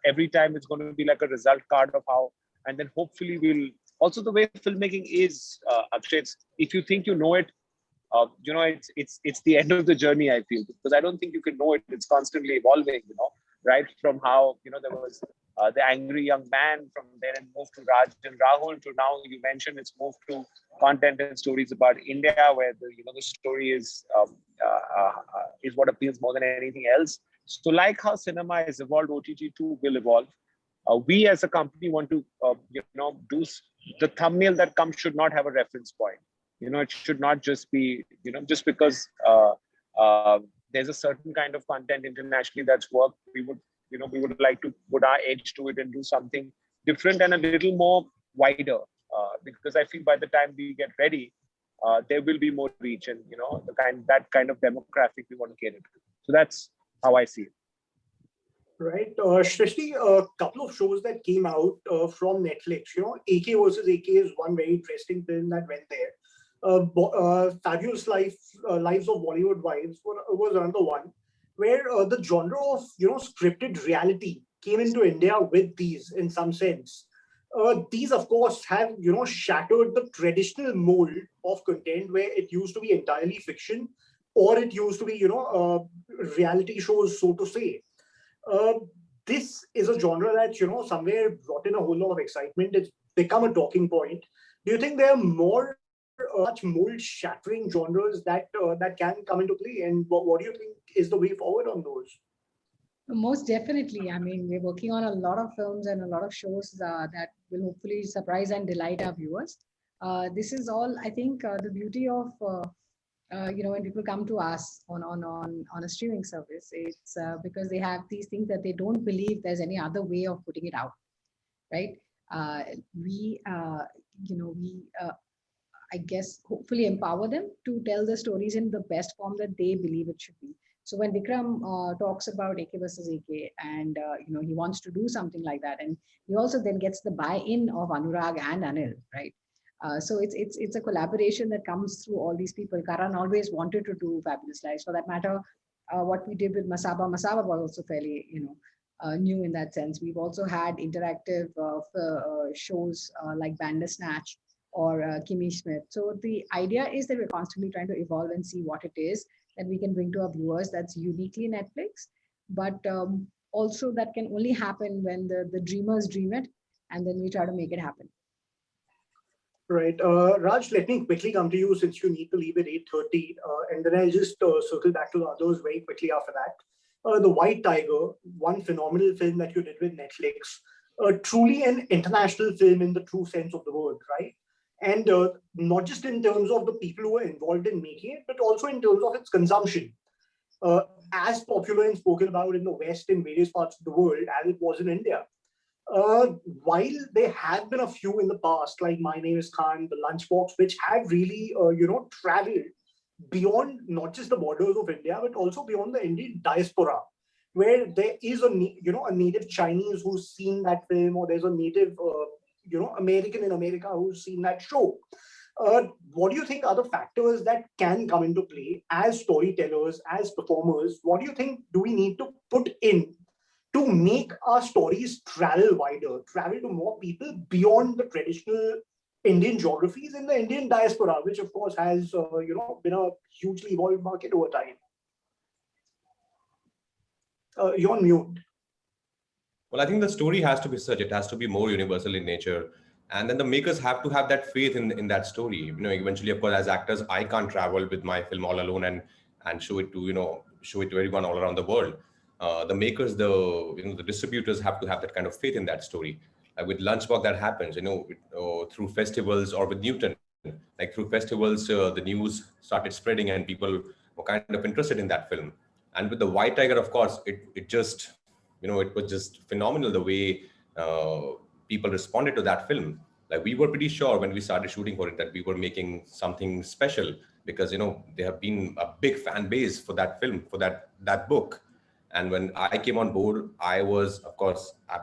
[SPEAKER 6] every time it's going to be like a result card of how, and then hopefully we'll also, the way filmmaking is, Akshay, if you think you know it, it's the end of the journey, I feel, because I don't think you can know it. It's constantly evolving, right from how there was the angry young man, from there and moved to Raj and Rahul, to now you mentioned it's moved to content and stories about India, where the story is what appeals more than anything else. So like how cinema has evolved, OTT too will evolve. We as a company want to do the thumbnail that comes should not have a reference point. It should not just be just because there's a certain kind of content internationally that's worked. We would like to put our edge to it and do something different and a little more wider, because I feel by the time we get ready, there will be more reach, and that kind of demographic we want to cater to. So that's how I see it.
[SPEAKER 3] Right. Srishti, a couple of shows that came out from Netflix, AK versus AK is one very interesting film that went there. Fabulous Lives of Bollywood Wives was another one, where the genre of scripted reality came into India with these, in some sense. These, of course, have shattered the traditional mold of content, where it used to be entirely fiction, or it used to be reality shows, so to say. This is a genre that somewhere brought in a whole lot of excitement. It's become a talking point. Do you think there are more much mold shattering genres that can come into play, and what do you think is the way forward on those?
[SPEAKER 4] Most definitely. I mean, we're working on a lot of films and a lot of shows that will hopefully surprise and delight our viewers. This is all, I think, the beauty of when people come to us on a streaming service. It's because they have these things that they don't believe there's any other way of putting it out, right? I guess hopefully empower them to tell the stories in the best form that they believe it should be. So when Vikram talks about AK versus AK, and he wants to do something like that, and he also then gets the buy-in of Anurag and Anil, right? So it's a collaboration that comes through all these people. Karan always wanted to do Fabulous Lives. For that matter, what we did with Masaba was also fairly new in that sense. We've also had interactive shows like Bandersnatch or Kimmy Schmidt. So the idea is that we're constantly trying to evolve and see what it is that we can bring to our viewers that's uniquely Netflix, but also that can only happen when the dreamers dream it, and then we try to make it happen.
[SPEAKER 3] Right. Raj, let me quickly come to you since you need to leave at 8:30, and then I'll just circle back to the others very quickly after that. The White Tiger, one phenomenal film that you did with Netflix, truly an international film in the true sense of the word, right? And not just in terms of the people who were involved in making it, but also in terms of its consumption. As popular and spoken about in the West in various parts of the world as it was in India. While there have been a few in the past, like My Name is Khan, The Lunchbox, which have really, traveled beyond not just the borders of India, but also beyond the Indian diaspora, where there is a native Chinese who's seen that film, or there's a native, American in America who's seen that show. What do you think are the factors that can come into play as storytellers, as performers? What do you think do we need to put in to make our stories travel wider, travel to more people beyond the traditional Indian geographies in the Indian diaspora, which of course has been a hugely evolved market over time? You're on mute.
[SPEAKER 2] Well, I think the story has to be such, it has to be more universal in nature. And then the makers have to have that faith in that story. Eventually, of course, as actors, I can't travel with my film all alone and show it to everyone all around the world. The makers, the distributors have to have that kind of faith in that story. With Lunchbox, that happens, through festivals, or with Newton, like through festivals, the news started spreading and people were kind of interested in that film. And with the White Tiger, of course, it just, it was just phenomenal the way people responded to that film. Like, we were pretty sure when we started shooting for it that we were making something special, because there have been a big fan base for that film, for that book. And when I came on board, I've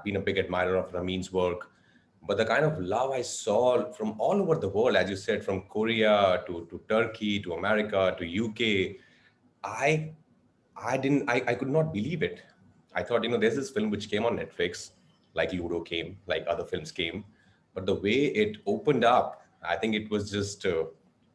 [SPEAKER 2] been a big admirer of Ramin's work, but the kind of love I saw from all over the world, as you said, from Korea to Turkey to America to UK, I could not believe it. I thought, there's this film which came on Netflix, like Ludo came, like other films came, but the way it opened up, I think it was just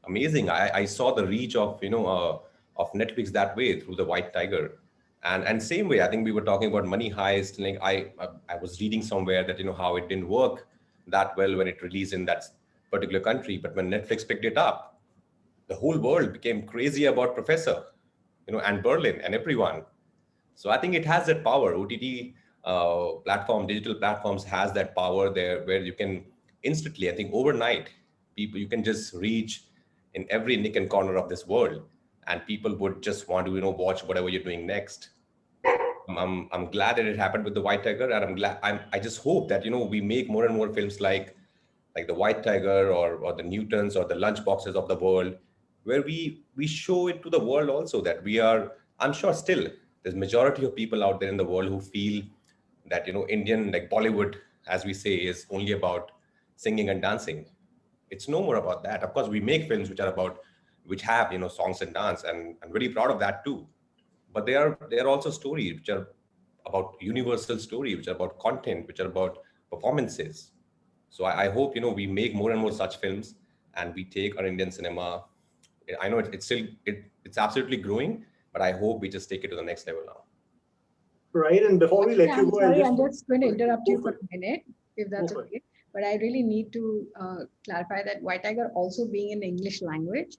[SPEAKER 2] amazing. I saw the reach of Netflix that way through the White Tiger, and same way. I think we were talking about Money Heist. Like I was reading somewhere that how it didn't work that well when it released in that particular country, but when Netflix picked it up, the whole world became crazy about Professor, and Berlin and everyone. So I think it has that power. OTT digital platforms has that power there, where you can instantly, I think overnight, you can just reach in every nick and corner of this world, and people would just want to watch whatever you're doing next. I'm glad that it happened with the White Tiger, and I just hope that we make more and more films like the White Tiger, or the Newtons, or the Lunchboxes of the world, where we show it to the world also that we are. I'm sure still there's majority of people out there in the world who feel that Indian, like Bollywood, as we say, is only about singing and dancing. It's no more about that. Of course, we make films which have songs and dance, and I'm really proud of that too. But they are also stories which are about universal story, which are about content, which are about performances. So I hope we make more and more such films, and we take our Indian cinema. I know it's absolutely growing, but I hope we just take it to the next level now.
[SPEAKER 3] Right, and before we let
[SPEAKER 4] Yeah,
[SPEAKER 3] you
[SPEAKER 4] I'm
[SPEAKER 3] go,
[SPEAKER 4] sorry, I'm just going to interrupt you for a minute, if that's
[SPEAKER 3] Go for it.
[SPEAKER 4] okay. But I really need to clarify that White Tiger also being in English language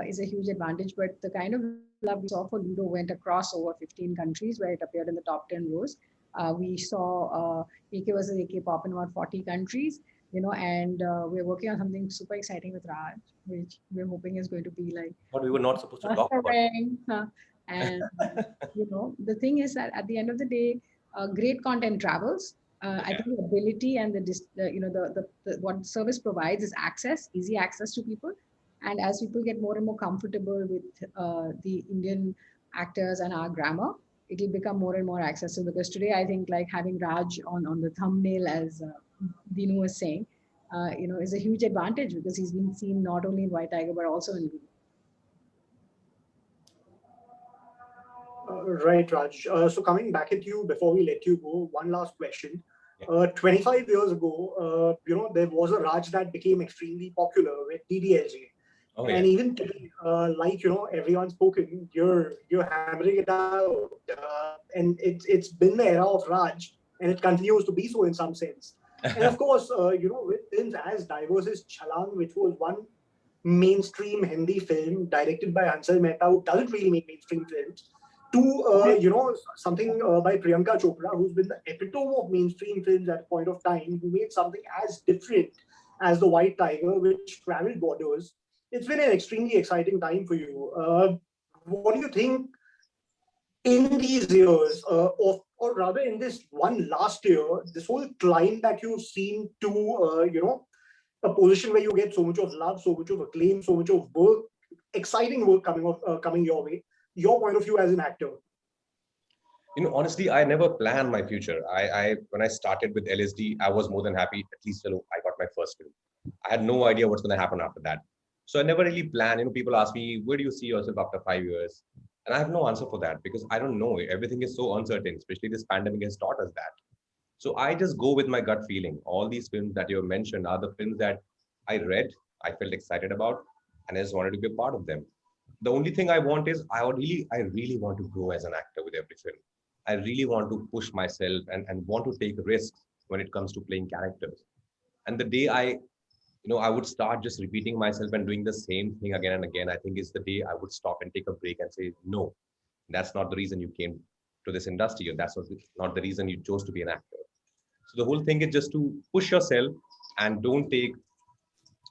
[SPEAKER 4] is a huge advantage. But the kind of love we saw for Ludo went across over 15 countries, where it appeared in the top 10 rows. We saw AK versus AK pop in about 40 countries, and we're working on something super exciting with Raj, which we're hoping is going to be like.
[SPEAKER 2] But we were not supposed to talk about it.
[SPEAKER 4] And the thing is that at the end of the day, great content travels. I think the ability and what service provides is access, easy access to people. And as people get more and more comfortable with the Indian actors and our grammar, it will become more and more accessible. Because today, I think like having Raj on the thumbnail, as Dinu was saying, is a huge advantage, because he's been seen not only in White Tiger but also in Ludo.
[SPEAKER 3] Right, Raj. So coming back at you before we let you go, one last question.
[SPEAKER 2] Yeah.
[SPEAKER 3] 25 years ago, there was a Raj that became extremely popular with DDLJ.
[SPEAKER 2] Oh
[SPEAKER 3] And
[SPEAKER 2] yeah.
[SPEAKER 3] even today, everyone's spoken, you're hammering it out. And it's been the era of Raj, and it continues to be so in some sense. And of course, with films as diverse as Chalang, which was one mainstream Hindi film directed by Hansal Mehta, who doesn't really make mainstream films, to something by Priyanka Chopra, who's been the epitome of mainstream films at a point of time, who made something as different as The White Tiger, which traveled borders. It's been an extremely exciting time for you. What do you think in these years, or rather in this one last year, this whole climb that you've seen to, a position where you get so much of love, so much of acclaim, so much of work, exciting work coming your way. Your point of view as an actor.
[SPEAKER 2] Honestly, I never planned my future. I when I started with LSD, I was more than happy. At least, I got my first film. I had no idea what's going to happen after that. So I never really planned. People ask me, where do you see yourself after 5 years? And I have no answer for that because I don't know. Everything is so uncertain, especially this pandemic has taught us that. So I just go with my gut feeling. All these films that you have mentioned are the films that I read, I felt excited about, and I just wanted to be a part of them. The only thing I want is I really want to grow as an actor with every film. I really want to push myself and want to take risks when it comes to playing characters. And the day I would start just repeating myself and doing the same thing again and again, I think is the day I would stop and take a break and say, no, that's not the reason you came to this industry, or that's not the reason you chose to be an actor. So the whole thing is just to push yourself and don't take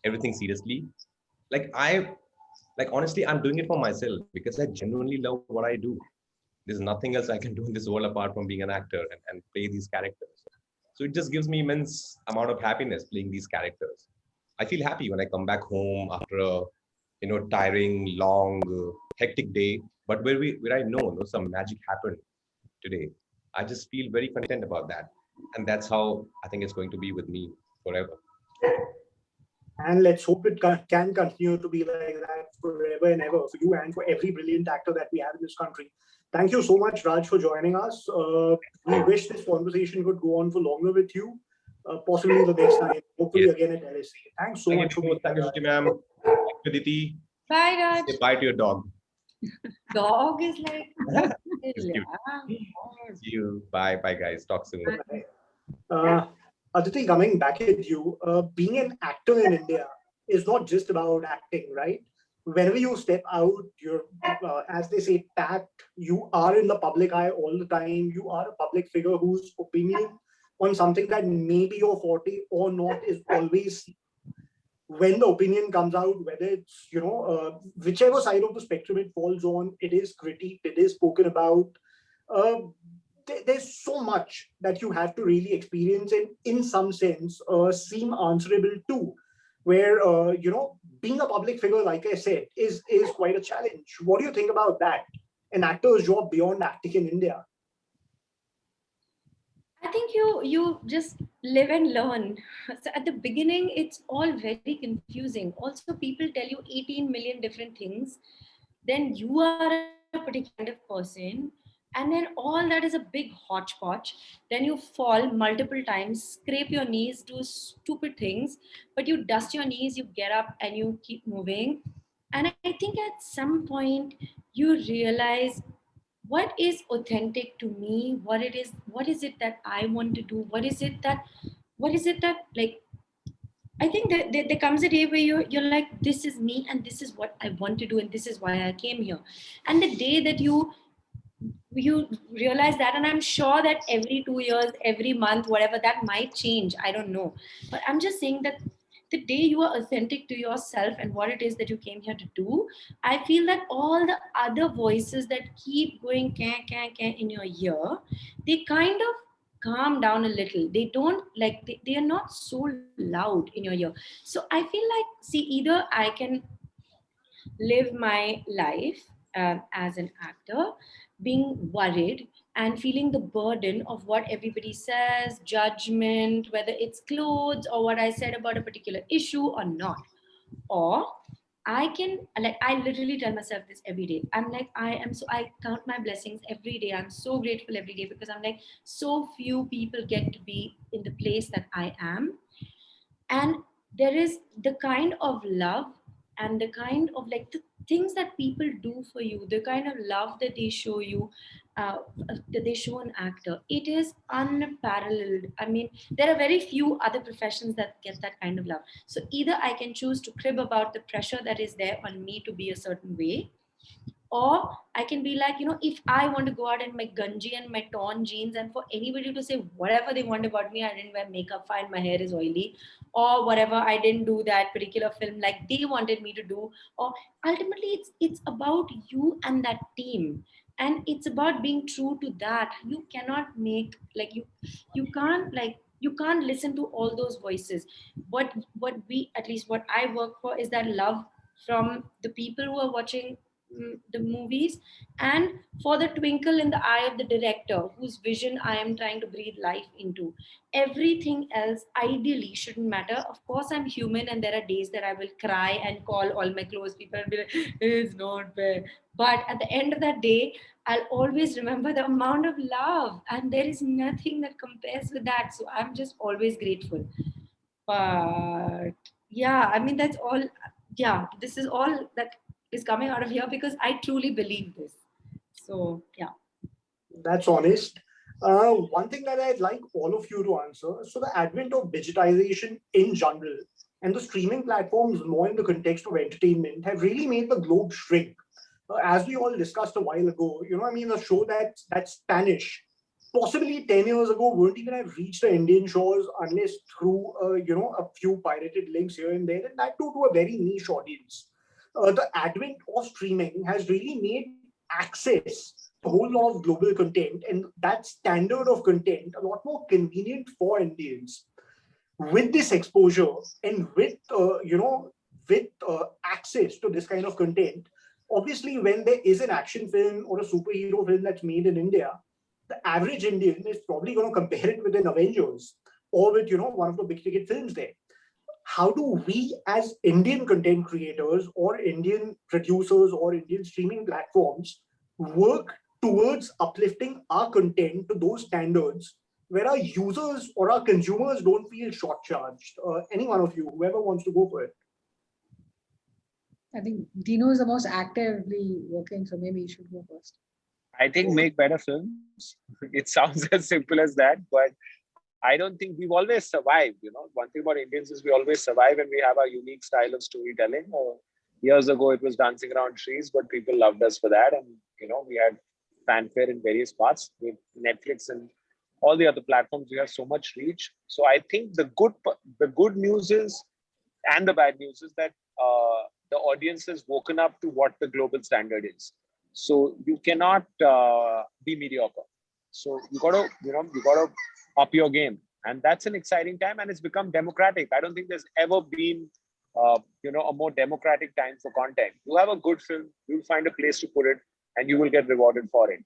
[SPEAKER 2] everything seriously. Like honestly, I'm doing it for myself because I genuinely love what I do. There's nothing else I can do in this world apart from being an actor and play these characters. So it just gives me immense amount of happiness playing these characters. I feel happy when I come back home after a tiring, long, hectic day. But where I know some magic happened today, I just feel very content about that, and that's how I think it's going to be with me forever.
[SPEAKER 3] And let's hope it can continue to be like that forever and ever for you and for every brilliant actor that we have in this country. Thank you so much, Raj, for joining us. We wish this conversation could go on for longer with you, possibly the next time, hopefully
[SPEAKER 2] Yes.
[SPEAKER 3] again at LSE. Thanks so
[SPEAKER 2] Thank
[SPEAKER 3] much for
[SPEAKER 2] you,
[SPEAKER 3] being
[SPEAKER 2] thank you,
[SPEAKER 3] here.
[SPEAKER 2] Srishti ma'am. Thank you, Aditi.
[SPEAKER 5] Bye, Raj.
[SPEAKER 2] Say bye to your dog.
[SPEAKER 5] Dog is like,
[SPEAKER 2] It's cute.
[SPEAKER 5] yeah.
[SPEAKER 2] See you. Bye, bye, guys. Talk soon.
[SPEAKER 3] Uh, Aditi, coming back at you, being an actor in India is not just about acting, right? Whenever you step out, you're, as they say, tapped. You are in the public eye all the time. You are a public figure whose opinion on something that may be your forte or not is always, when the opinion comes out, whether it's, whichever side of the spectrum it falls on, it is critiqued, it is spoken about. Uh, there's so much that you have to really experience and in some sense seem answerable to, where being a public figure, like I said, is quite a challenge. What do you think about that, an actor's job beyond acting in India?
[SPEAKER 5] I think you just live and learn. So at the beginning, it's all very confusing. Also, people tell you 18 million different things. Then you are a particular kind of person, and then all that is a big hodgepodge. Then you fall multiple times, scrape your knees, do stupid things, but you dust your knees, you get up, and you keep moving. And I think at some point you realize what is authentic to me, what is it that I want to do, what is it that like I think that there comes a day where you're like, this is me and this is what I want to do and this is why I came here. And the day that you realize that, and I'm sure that every 2 years, every month, whatever, that might change, I don't know, but I'm just saying that the day you are authentic to yourself and what it is that you came here to do, I feel that all the other voices that keep going in your ear, they kind of calm down a little. They don't like they are not so loud in your ear. So I feel like, see, either I can live my life as an actor, being worried and feeling the burden of what everybody says, judgment, whether it's clothes or what I said about a particular issue or not. Or I can, like, I literally tell myself this every day. I'm like, I count my blessings every day. I'm so grateful every day because I'm like, so few people get to be in the place that I am. And there is the kind of love and the kind of, like, the things that people do for you, the kind of love that they show you, that they show an actor, it is unparalleled. I mean, there are very few other professions that get that kind of love. So either I can choose to crib about the pressure that is there on me to be a certain way, or I can be like, if I want to go out in my gunji and my torn jeans, and for anybody to say whatever they want about me, I didn't wear makeup, fine, my hair is oily, or whatever, I didn't do that particular film like they wanted me to do, or ultimately it's about you and that team. And it's about being true to that. You cannot make, like, you can't, like, you can't listen to all those voices. What we, at least what I work for, is that love from the people who are watching the movies, and for the twinkle in the eye of the director whose vision I am trying to breathe life into. Everything else ideally shouldn't matter. Of course, I'm human, and there are days that I will cry and call all my close people and be like, it's not fair. But at the end of that day, I'll always remember the amount of love, and there is nothing that compares with that. So I'm just always grateful. But yeah, I mean, that's all. Yeah, this is all that is coming out of here because I truly believe this. So yeah.
[SPEAKER 3] That's honest. One thing that I'd like all of you to answer. So, the advent of digitization in general and the streaming platforms, more in the context of entertainment, have really made the globe shrink. As we all discussed a while ago, I mean, a show that's Spanish, possibly 10 years ago, won't even have reached the Indian shores unless through, a few pirated links here and there, and that too to a very niche audience. The advent of streaming has really made access a whole lot of global content and that standard of content a lot more convenient for Indians. With this exposure and with access to this kind of content, obviously when there is an action film or a superhero film that's made in India, the average Indian is probably going to compare it with an Avengers or with one of the big ticket films there. How do we as Indian content creators or Indian producers or Indian streaming platforms work towards uplifting our content to those standards where our users or our consumers don't feel short charged? Any one of you, whoever wants to go for it.
[SPEAKER 4] I think Dino is the most actively working, so maybe you should go first.
[SPEAKER 6] I think make better films. It sounds as simple as that, but I don't think we've always survived. One thing about Indians is we always survive and we have our unique style of storytelling. Years ago, it was dancing around trees, but people loved us for that. And, we had fanfare in various parts with Netflix and all the other platforms. We have so much reach. So I think the good news is, and the bad news is that the audience has woken up to what the global standard is. So you cannot be mediocre. So you got to up your game, and that's an exciting time, and it's become democratic. I don't think there's ever been a more democratic time for content. You have a good film, you'll find a place to put it, and you will get rewarded for it.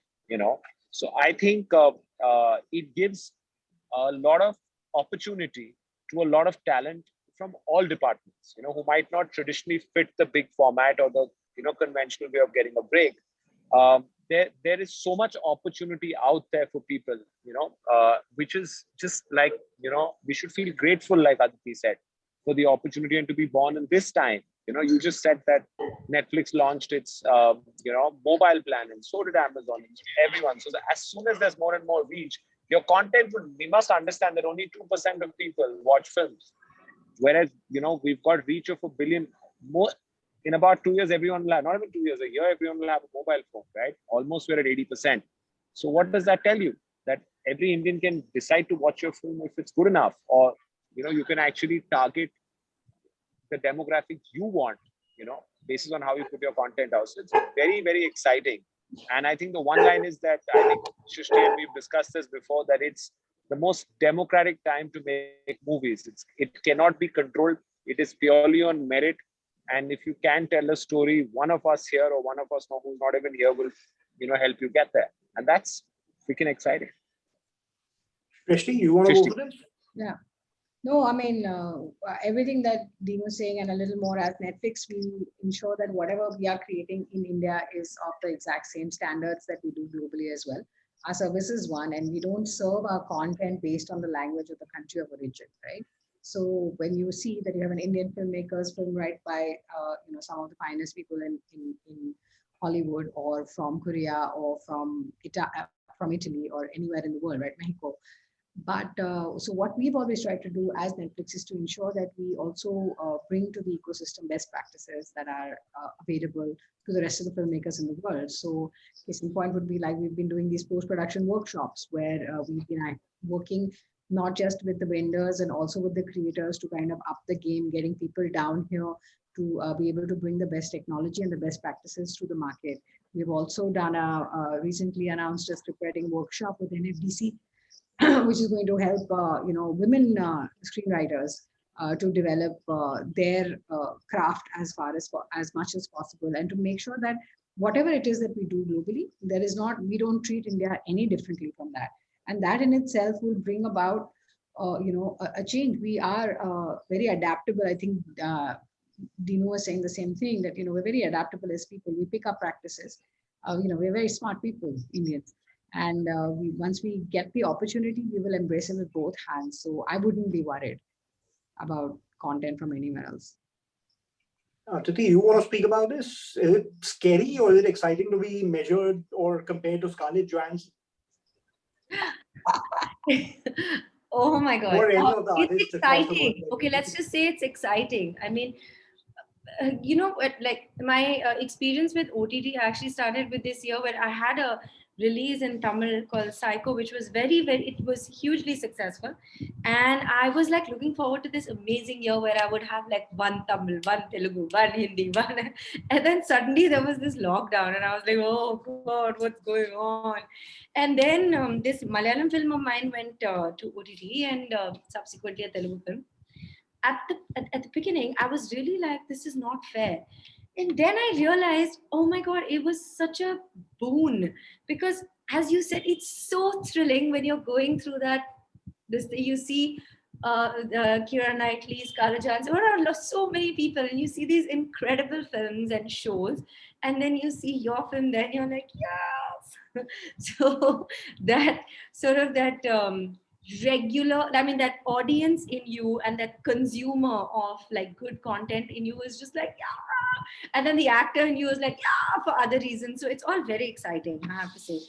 [SPEAKER 6] So I think it gives a lot of opportunity to a lot of talent from all departments, who might not traditionally fit the big format or the conventional way of getting a break. There is so much opportunity out there for people, which is just like, we should feel grateful, like Aditi said, for the opportunity and to be born in this time. You just said that Netflix launched its, mobile plan, and so did Amazon, and everyone. So as soon as there's more and more reach, your content we must understand that only 2% of people watch films. Whereas, we've got reach of 1 billion more. In about 2 years, everyone will have, not even 2 years, a year, everyone will have a mobile phone, right? Almost we're at 80%. So what does that tell you? That every Indian can decide to watch your film if it's good enough, or, you can actually target the demographic you want, based on how you put your content out. So it's very, very exciting. And I think the one line is that I think, Srishti, and we've discussed this before, that it's the most democratic time to make movies. It cannot be controlled. It is purely on merit. And if you can tell a story, one of us here or one of us who's not even here will, help you get there. And that's freaking exciting.
[SPEAKER 3] Srishti, you want to go for this?
[SPEAKER 4] Yeah. No, I mean, everything that Dean was saying and a little more, as Netflix, we ensure that whatever we are creating in India is of the exact same standards that we do globally as well. Our service is one, and we don't serve our content based on the language of the country of origin, right? So when you see that you have an Indian filmmaker's film right by, some of the finest people in Hollywood, or from Korea, or from Italy, or anywhere in the world, right? Mexico. But so what we've always tried to do as Netflix is to ensure that we also bring to the ecosystem best practices that are available to the rest of the filmmakers in the world. So case in point would be like we've been doing these post-production workshops where we've been working not just with the vendors and also with the creators to kind of up the game, getting people down here to be able to bring the best technology and the best practices to the market. We've also done a recently announced a script writing workshop with NFDC, which is going to help women screenwriters to develop their craft as much as possible, and to make sure that whatever it is that we do globally, we don't treat India any differently from that, and that in itself will bring about a change. We are very adaptable. I think Dino was saying the same thing, that we're very adaptable as people. We pick up practices. We're very smart people, Indians. And once we get the opportunity, we will embrace it with both hands. So I wouldn't be worried about content from anywhere else.
[SPEAKER 3] Aditi, you want to speak about this? Is it scary or is it exciting to be measured or compared to Scarlett Johansson?
[SPEAKER 5] Oh my God.
[SPEAKER 3] Or any of the
[SPEAKER 5] It's
[SPEAKER 3] artists across the world?
[SPEAKER 5] exciting. Okay, let's just say it's exciting. I mean, like my experience with OTT actually started with this year where I had a release in Tamil called Psycho, which was it was hugely successful. And I was like looking forward to this amazing year where I would have like one Tamil, one Telugu, one Hindi, one. And then suddenly there was this lockdown and I was like, oh God, what's going on? And then this Malayalam film of mine went to OTT and subsequently a Telugu film. At the beginning, I was really like, this is not fair. And then I realized, oh my God, it was such a boon. Because as you said, it's so thrilling when you're going through you see Keira Knightley, Scarlett Johansson, there are so many people, and you see these incredible films and shows, and then you see your film there, and you're like, yes. So that sort of that that audience in you and that consumer of like good content in you is just like, yeah. And then the actor in you is like, yeah, for other reasons. So it's all very exciting, I have to say.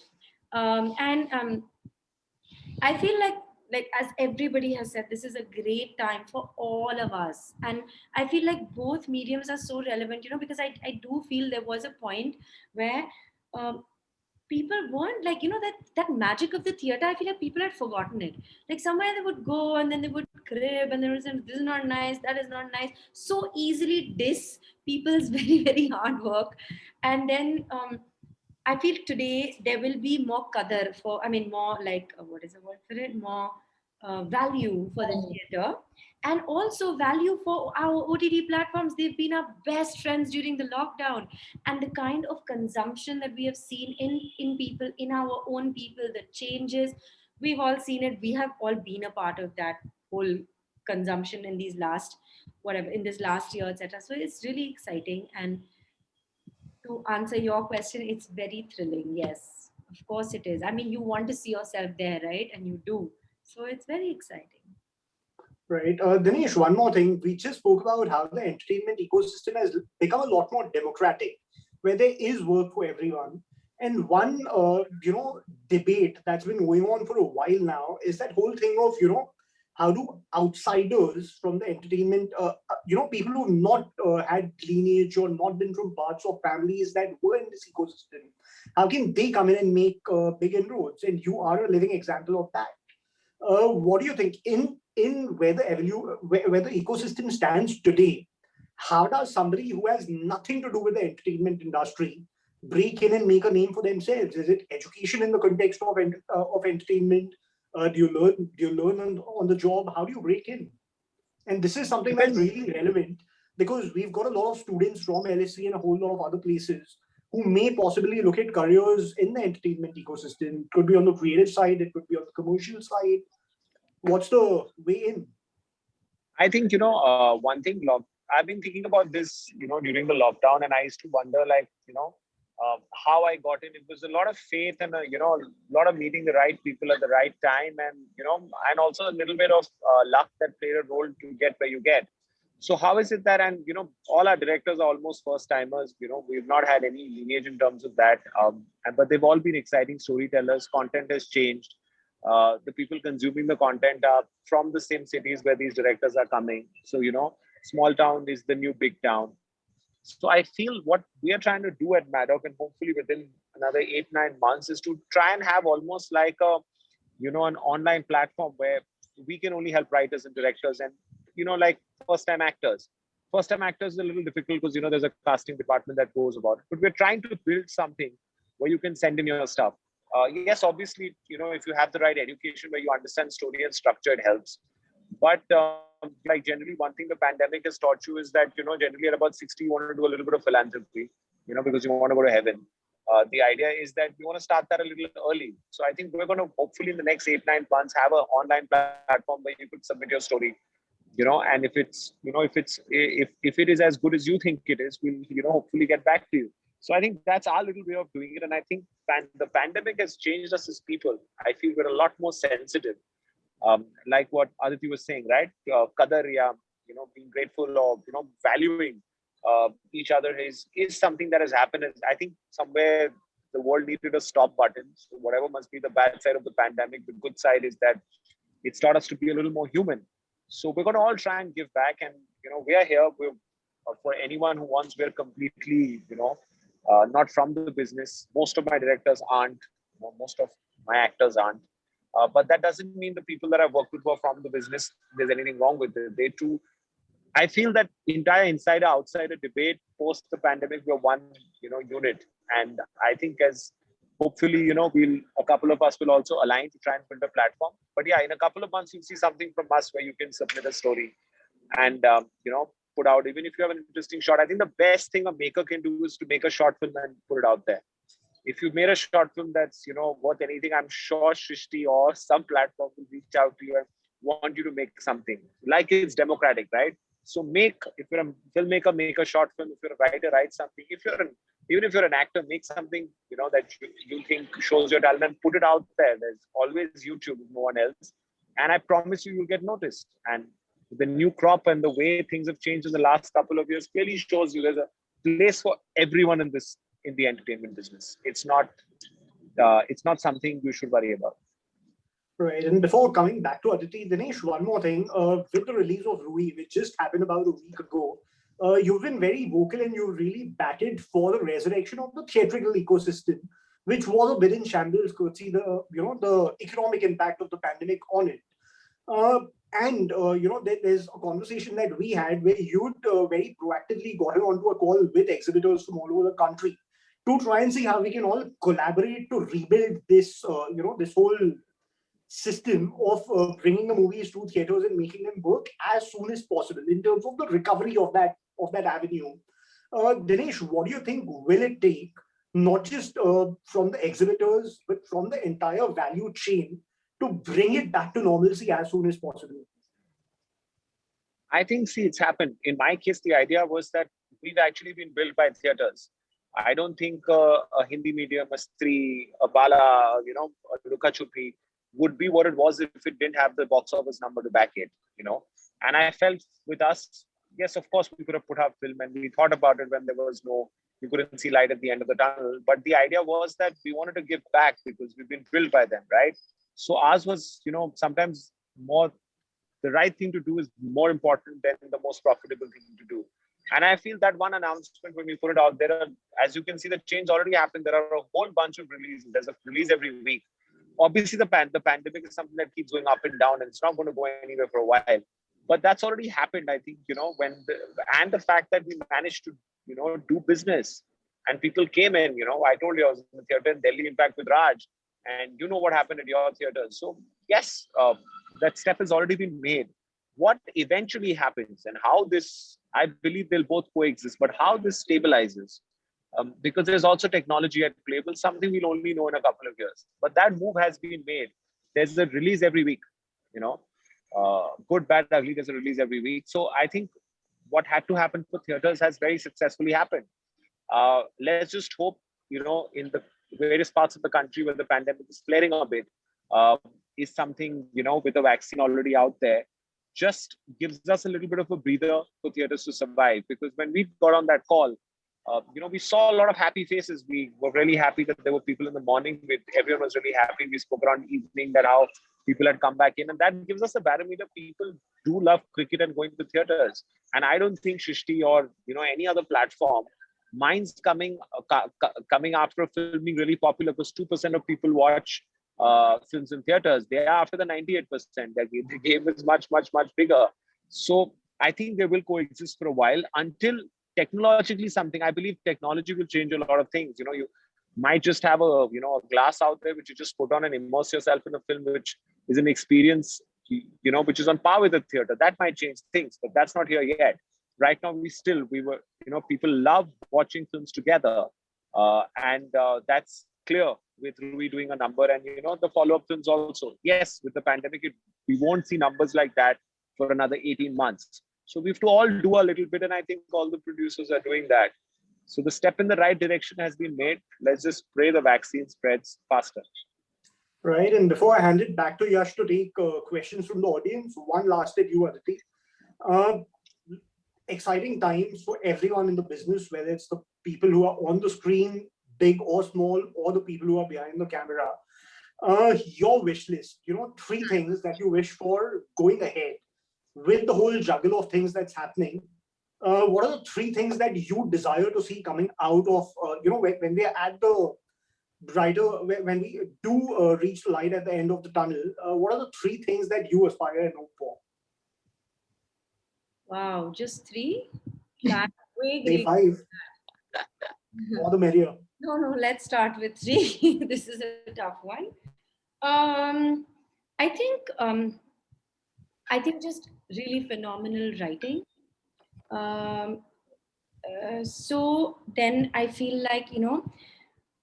[SPEAKER 5] I feel like as everybody has said, this is a great time for all of us. And I feel like both mediums are so relevant, because I do feel there was a point where people weren't like, that magic of the theater. I feel like people had forgotten it. Like somewhere they would go and then they would crib and there was this is not nice, that is not nice. So easily diss people's very, very hard work. And then I feel today there will be more qadar more like, what is the word for it? More value for the theater, and also value for our OTT platforms. They've been our best friends during the lockdown, and the kind of consumption that we have seen in people, in our own people, the changes, we've all seen it. We have all been a part of that whole consumption in this last year, etc. So it's really exciting. And to answer your question, it's very thrilling. Yes, of course it is. I mean, you want to see yourself there, right? And you do. So it's very exciting.
[SPEAKER 3] Right. Dinesh, one more thing. We just spoke about how the entertainment ecosystem has become a lot more democratic, where there is work for everyone. And one, debate that's been going on for a while now is that whole thing of, how do outsiders from the entertainment, people who've not had lineage or not been from parts of families that were in this ecosystem, how can they come in and make big inroads? And you are a living example of that. What do you think in where the ecosystem stands today? How does somebody who has nothing to do with the entertainment industry break in and make a name for themselves? Is it education in the context of entertainment? Do you learn on the job? How do you break in? And this is something that's really relevant because we've got a lot of students from LSE and a whole lot of other places who may possibly look at careers in the entertainment ecosystem. It could be on the creative side, it could be on the commercial side. What's the way in?
[SPEAKER 6] I think, one thing, I've been thinking about this, during the lockdown, and I used to wonder, like, how I got in. It was a lot of faith and, a lot of meeting the right people at the right time, and, and also a little bit of luck that played a role to get where you get. So how is it that, and, all our directors are almost first timers, we've not had any lineage in terms of that. But they've all been exciting storytellers. Content has changed. The people consuming the content are from the same cities where these directors are coming. So, small town is the new big town. So I feel what we are trying to do at Maddock, and hopefully within another 8, 9 months, is to try and have almost like an online platform where we can only help writers and directors and, like first time actors. First time actors is a little difficult because, there's a casting department that goes about it. But we're trying to build something where you can send in your stuff. Yes, obviously, if you have the right education where you understand story and structure, it helps. But like generally, one thing the pandemic has taught you is that, generally at about 60, you want to do a little bit of philanthropy, because you want to go to heaven. The idea is that we want to start that a little early. So I think we're going to hopefully in the next 8, 9 months have an online platform where you could submit your story, and if it's, if it is as good as you think it is, we'll, hopefully get back to you. So I think that's our little way of doing it. And I think the pandemic has changed us as people. I feel we're a lot more sensitive. Like what Aditi was saying, right? Qadar, yeah, being grateful or, valuing each other is something that has happened. And I think somewhere the world needed a stop button. So whatever must be the bad side of the pandemic, the good side is that it's taught us to be a little more human. So we're going to all try and give back. And, we are here. For anyone who wants, we're completely, not from the business. Most of my directors aren't. Most of my actors aren't. But that doesn't mean the people that I've worked with were from the business, there's anything wrong with it. They too, I feel that entire insider-outsider debate post the pandemic, we're one, unit. And I think as hopefully, a couple of us will also align to try and build a platform. But yeah, in a couple of months, you'll see something from us where you can submit a story and, put out, even if you have an interesting shot. I think the best thing a maker can do is to make a short film and put it out there. If you've made a short film that's, worth anything, I'm sure Srishti or some platform will reach out to you and want you to make something. Like it's democratic, right? So if you're a filmmaker, make a short film. If you're a writer, write something. Even if you're an actor, make something, that you think shows your talent and put it out there. There's always YouTube, no one else. And I promise you, you'll get noticed. And the new crop and the way things have changed in the last couple of years clearly shows you there's a place for everyone in the entertainment business. It's not something you should worry about.
[SPEAKER 3] Right. And before coming back to Aditi, Dinesh, one more thing. With the release of Rui, which just happened about a week ago, you've been very vocal and you really batted for the resurrection of the theatrical ecosystem, which was a bit in shambles, courtesy the economic impact of the pandemic on it. There's a conversation that we had where you'd very proactively gotten onto a call with exhibitors from all over the country to try and see how we can all collaborate to rebuild this, this whole system of bringing the movies to theaters and making them work as soon as possible in terms of the recovery of that avenue. Dinesh, what do you think will it take, not just from the exhibitors, but from the entire value chain to bring it back to normalcy as soon as possible?
[SPEAKER 6] I think, it's happened. In my case, the idea was that we've actually been built by theaters. I don't think a Hindi medium, a Stree, a Bala, a Luka Chupi would be what it was if it didn't have the box office number to back it, And I felt with us, yes, of course, we could have put our film and we thought about it when we couldn't see light at the end of the tunnel. But the idea was that we wanted to give back because we've been built by them, right? So ours was, sometimes more, the right thing to do is more important than the most profitable thing to do. And I feel that one announcement, when we put it out there, as you can see, the change already happened. There are a whole bunch of releases. There's a release every week. Obviously, the pandemic is something that keeps going up and down, and it's not going to go anywhere for a while. But that's already happened, I think, and the fact that we managed to, do business and people came in, I told you I was in the theater in Delhi, in fact, with Raj, and you know what happened at your theaters. So yes, that step has already been made. What eventually happens and how this, I believe they'll both coexist, but how this stabilizes, because there's also technology at play, well, something we'll only know in a couple of years. But that move has been made. There's a release every week, Good, bad, ugly, there's a release every week. So I think what had to happen for theaters has very successfully happened. Let's just hope, in the various parts of the country where the pandemic is flaring a bit, is something, with a vaccine already out there, just gives us a little bit of a breather for theaters to survive. Because when we got on that call, we saw a lot of happy faces. We were really happy that there were people in the morning. Everyone was really happy. We spoke around evening that how people had come back in, and that gives us a barometer. People do love cricket and going to theaters, and I don't think Srishti or any other platform minds coming after a film being really popular, because 2% of people watch films in theaters. They are after the 98%. The game is much, much, much bigger. So I think they will coexist for a while until technologically something. I believe technology will change a lot of things. You might just have a glass out there which you just put on and immerse yourself in a film, which is an experience which is on par with the theater. That might change things, but that's not here yet. Right now, people love watching films together, and that's clear with Rui doing a number, and the follow-up films also. Yes, with the pandemic, we won't see numbers like that for another 18 months. So we have to all do a little bit, and I think all the producers are doing that. So the step in the right direction has been made. Let's just pray the vaccine spreads faster.
[SPEAKER 3] Right. And before I hand it back to Yash to take questions from the audience, one last at you, Aditi. Exciting times for everyone in the business, whether it's the people who are on the screen, big or small, or the people who are behind the camera. Your wish list, 3 things that you wish for going ahead with the whole juggle of things that's happening. What are the 3 things that you desire to see coming out of, when we are at the brighter, when we do reach the light at the end of the tunnel, what are the 3 things that you aspire and hope for?
[SPEAKER 5] Wow, just 3? That's way
[SPEAKER 3] Say
[SPEAKER 5] great.
[SPEAKER 3] 5. More the merrier.
[SPEAKER 5] No, let's start with 3. This is a tough one. I think just really phenomenal writing. So then I feel like,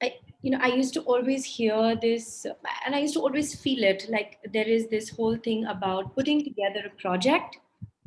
[SPEAKER 5] I used to always hear this, and I used to always feel it, like there is this whole thing about putting together a project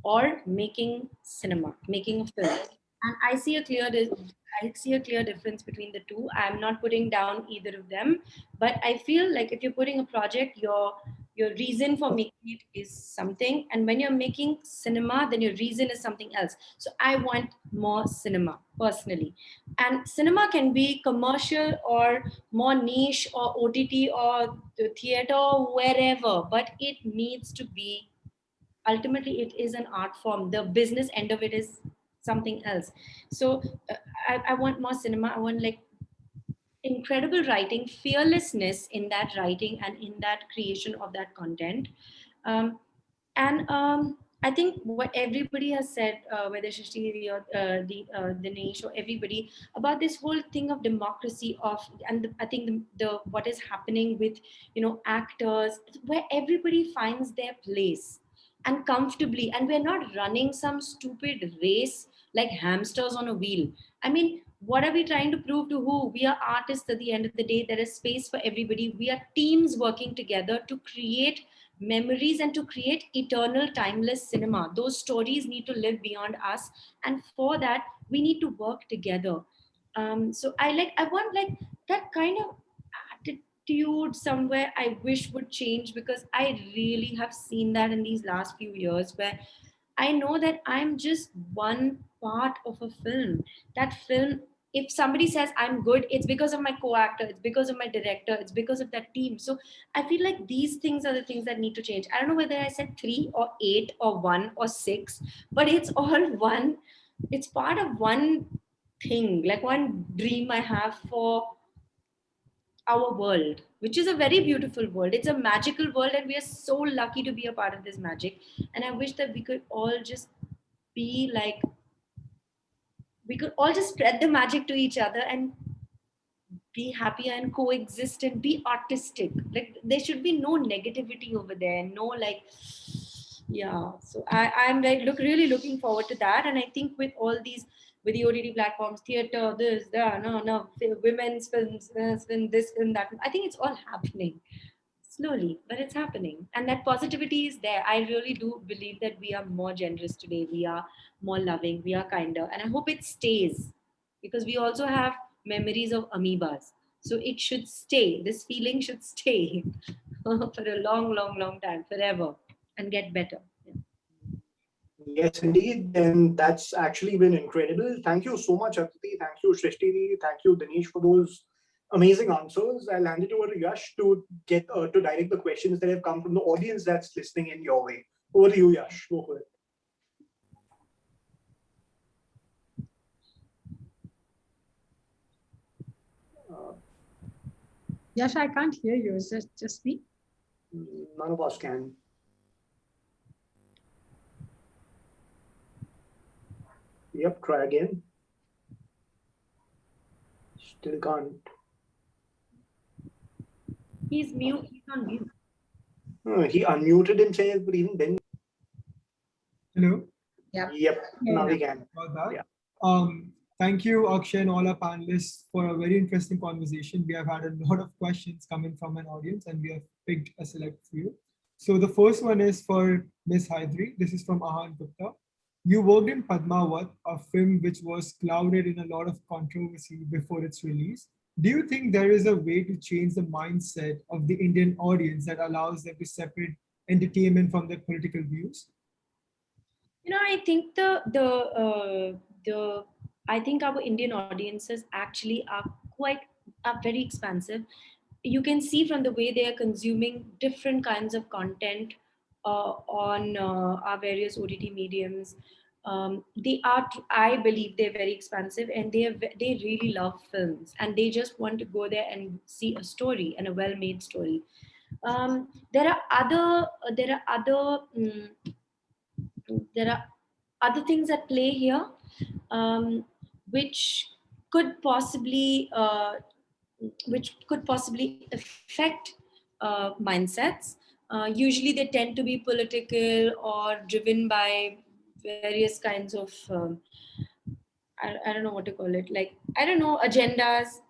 [SPEAKER 5] or making cinema, making a film. And I see a clear difference between the two. I'm not putting down either of them, but I feel like if you're putting a project, your reason for making it is something, and when you're making cinema, then your reason is something else. So I want more cinema personally, and cinema can be commercial or more niche or OTT or the theater or wherever, but it needs to be, ultimately it is an art form. The business end of it is something else. So I want more cinema. I want like incredible writing, fearlessness in that writing and in that creation of that content. And I think what everybody has said, whether Srishti or Dinesh or everybody, about this whole thing of democracy I think the what is happening with actors, where everybody finds their place and comfortably, and we're not running some stupid race like hamsters on a wheel. I mean, what are we trying to prove to who? We are artists at the end of the day. There is space for everybody. We are teams working together to create memories and to create eternal, timeless cinema. Those stories need to live beyond us, and for that, we need to work together. So I want like that kind of attitude somewhere. I wish would change, because I really have seen that in these last few years, where I know that I'm just one part of a film. That film, if somebody says I'm good, it's because of my co-actor, it's because of my director, it's because of that team. So I feel like these things are the things that need to change. I don't know whether I said 3 or 8 or 1 or 6, but it's all one. It's part of one thing, like one dream I have for our world, which is a very beautiful world. It's a magical world, and we are so lucky to be a part of this magic. And I wish that we could all just be like, we could all just spread the magic to each other and be happy and coexist and be artistic. Like there should be no negativity over there, no like, yeah. So I'm like really looking forward to that. And I think with all these, with the OTT platforms, theater, this, that, no, women's films, this film, that, I think it's all happening. slowly, but it's happening. And that positivity is there. I really do believe that we are more generous today. We are more loving. We are kinder. And I hope it stays because we also have memories of amoebas. So it should stay. This feeling should stay for a long, long, long time, forever, and get better. Yeah.
[SPEAKER 3] Yes, indeed. And that's actually been incredible. Thank you so much, Aditi. Thank you, Srishti. Thank you, Dinesh, for those amazing answers. I'll hand it over to Yash to get to direct the questions that have come from the audience that's listening in your way. Over to you, Yash. Go for it. Uh,
[SPEAKER 4] Yash, I can't hear you. Is it just me?
[SPEAKER 3] None of us can. Yep, try again. Still can't.
[SPEAKER 5] He's mute. He's on mute.
[SPEAKER 3] He unmuted himself, but even then.
[SPEAKER 1] Hello.
[SPEAKER 4] Yeah.
[SPEAKER 3] Yep, now we can.
[SPEAKER 1] About that.
[SPEAKER 3] Yeah.
[SPEAKER 1] Thank you, Akshay, and all our panelists for a very interesting conversation. We have had a lot of questions coming from an audience, and we have picked a select few. So the first one is for Ms. Hydari. This is from Ahan Gupta. You worked in Padmavat, a film which was clouded in a lot of controversy before its release. Do you think there is a way to change the mindset of the Indian audience that allows them to separate entertainment from their political views?
[SPEAKER 5] I think the I think our Indian audiences actually are very expansive. You can see from the way they are consuming different kinds of content on our various OTT mediums. They are, I believe, they're very expansive, and they really love films, and they just want to go there and see a story, and a well-made story. There are there are other things at play here, um, which could possibly affect mindsets. Usually, they tend to be political or driven by various kinds of I don't know what to call it. Like, I don't know, agendas.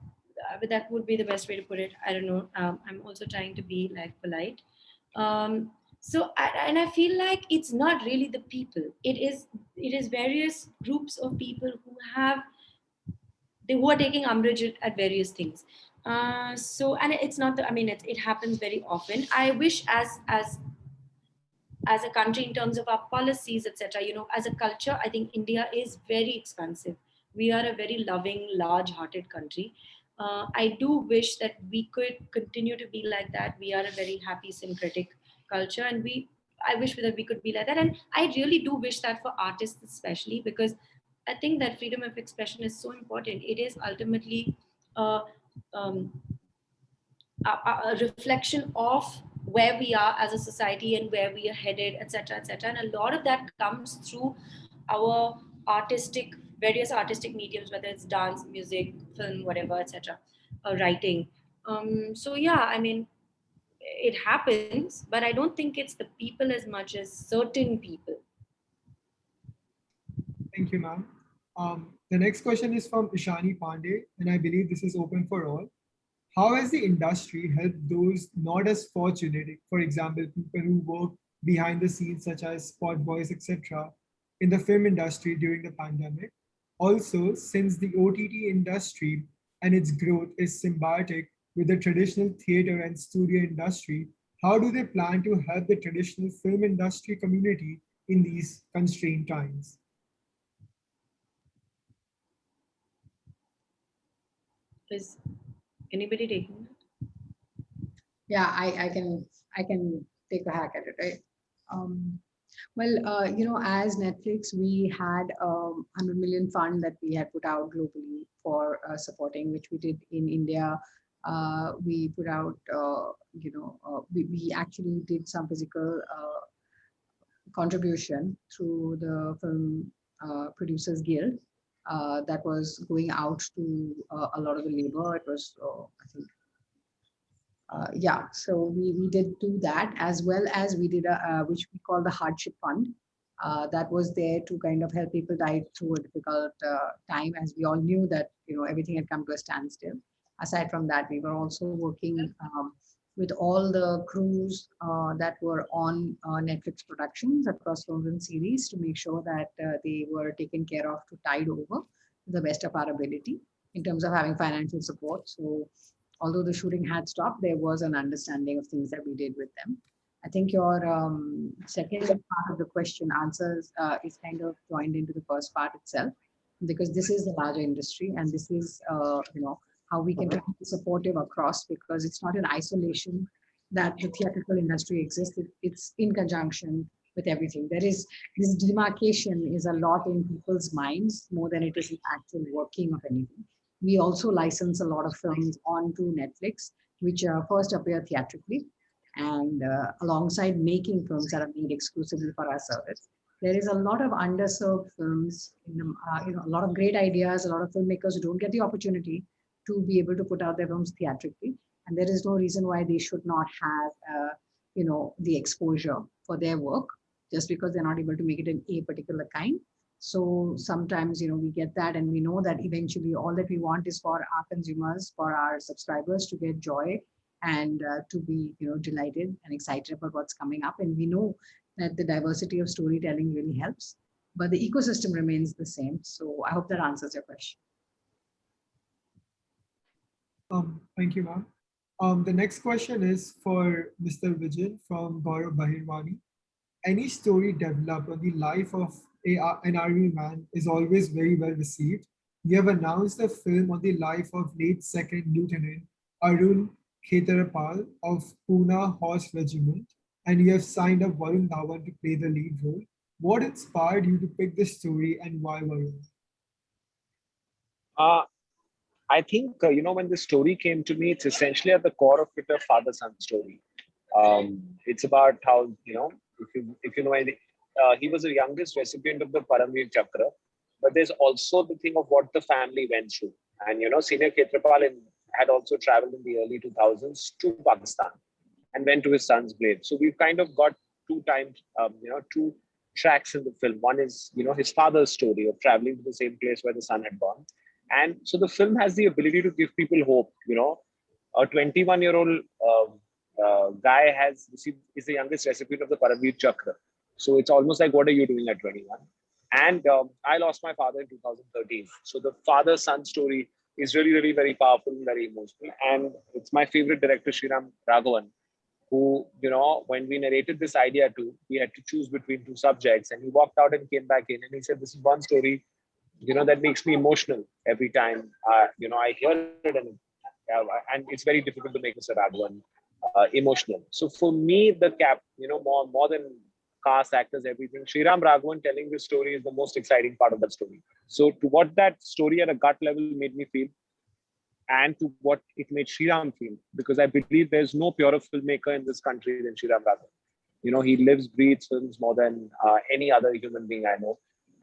[SPEAKER 5] But that would be the best way to put it. I don't know. I'm also trying to be like polite. And I feel like it's not really the people. It is various groups of people who are taking umbrage at various things. And it's not the, I mean, it happens very often. I wish as a country, in terms of our policies, etc., as a culture, I think India is very expansive. We are a very loving, large hearted country. I do wish that we could continue to be like that. We are a very happy, syncretic culture, and I wish that we could be like that. And I really do wish that for artists, especially, because I think that freedom of expression is so important. It is ultimately uh, um, a reflection of where we are as a society and where we are headed, etc., etc. And a lot of that comes through our various artistic mediums, whether it's dance, music, film, whatever, etc., writing. So yeah, I mean, it happens, but I don't think it's the people as much as certain people.
[SPEAKER 1] Thank you, ma'am. The next question is from Ishani Pandey, and I believe this is open for all. How has the industry helped those not as fortunate, for example, people who work behind the scenes, such as spot boys, etc., in the film industry during the pandemic? Also, since the OTT industry and its growth is symbiotic with the traditional theater and studio industry, how do they plan to help the traditional film industry community in these constrained times?
[SPEAKER 5] Is anybody taking that?
[SPEAKER 4] Yeah, I can take a hack at it, right? As Netflix, we had 100 million fund that we had put out globally for supporting, which we did in India. We put out, we actually did some physical contribution through the Film Producers Guild that was going out to a lot of the labor. It was, I think, so we did do that, as well as we did which we call the hardship fund, that was there to kind of help people die through a difficult time, as we all knew that everything had come to a standstill. Aside from that, we were also working with all the crews that were on Netflix productions across films and series to make sure that they were taken care of to tide over to the best of our ability in terms of having financial support. So although the shooting had stopped, there was an understanding of things that we did with them. I think your second part of the question answers is kind of joined into the first part itself, because this is the larger industry, and this is how we can try to be supportive across, because it's not in isolation that the theatrical industry exists. It's in conjunction with everything. There is this demarcation is a lot in people's minds more than it is the actual working of anything. We also license a lot of films onto Netflix, which first appear theatrically, and alongside making films that are made exclusively for our service. There is a lot of underserved films, a lot of great ideas, a lot of filmmakers who don't get the opportunity to be able to put out their films theatrically, and there is no reason why they should not have, the exposure for their work just because they're not able to make it in a particular kind. So sometimes, we get that, and we know that eventually all that we want is for our consumers, for our subscribers to get joy and to be, delighted and excited about what's coming up. And we know that the diversity of storytelling really helps, but the ecosystem remains the same. So I hope that answers your question.
[SPEAKER 1] Thank you, ma'am. The next question is for Mr. Vijan from Gaurav Bahirwani. Any story developed on the life of an army man is always very well received. You have announced a film on the life of late Second Lieutenant Arun Khetarpal of Pune Horse Regiment, and you have signed up Varun Dhawan to play the lead role. What inspired you to pick this story, and why Varun?
[SPEAKER 6] I think, when the story came to me, it's essentially at the core of it a father-son story. It's about how, if you know anything, he was the youngest recipient of the Paramveer Chakra, but there's also the thing of what the family went through. And, Senior Khetrapal had also traveled in the early 2000s to Pakistan and went to his son's grave. So we've kind of got two tracks in the film. One is, his father's story of traveling to the same place where the son had gone. And so the film has the ability to give people hope. A 21-year-old guy is the youngest recipient of the Paramveer Chakra. So it's almost like, what are you doing at 21? And I lost my father in 2013. So the father-son story is really, really very powerful and very emotional. And it's my favorite director, Sriram Raghavan, who, when we narrated this idea to, we had to choose between two subjects. And he walked out and came back in and he said, this is one story, that makes me emotional every time, I hear it. And it's very difficult to make Mr. Raghavan emotional. So for me, the more than cast, actors, everything, Sriram Raghavan telling this story is the most exciting part of that story. So to what that story at a gut level made me feel, and to what it made Sriram feel, because I believe there's no purer filmmaker in this country than Sriram Raghavan. He lives, breathes films more than any other human being I know.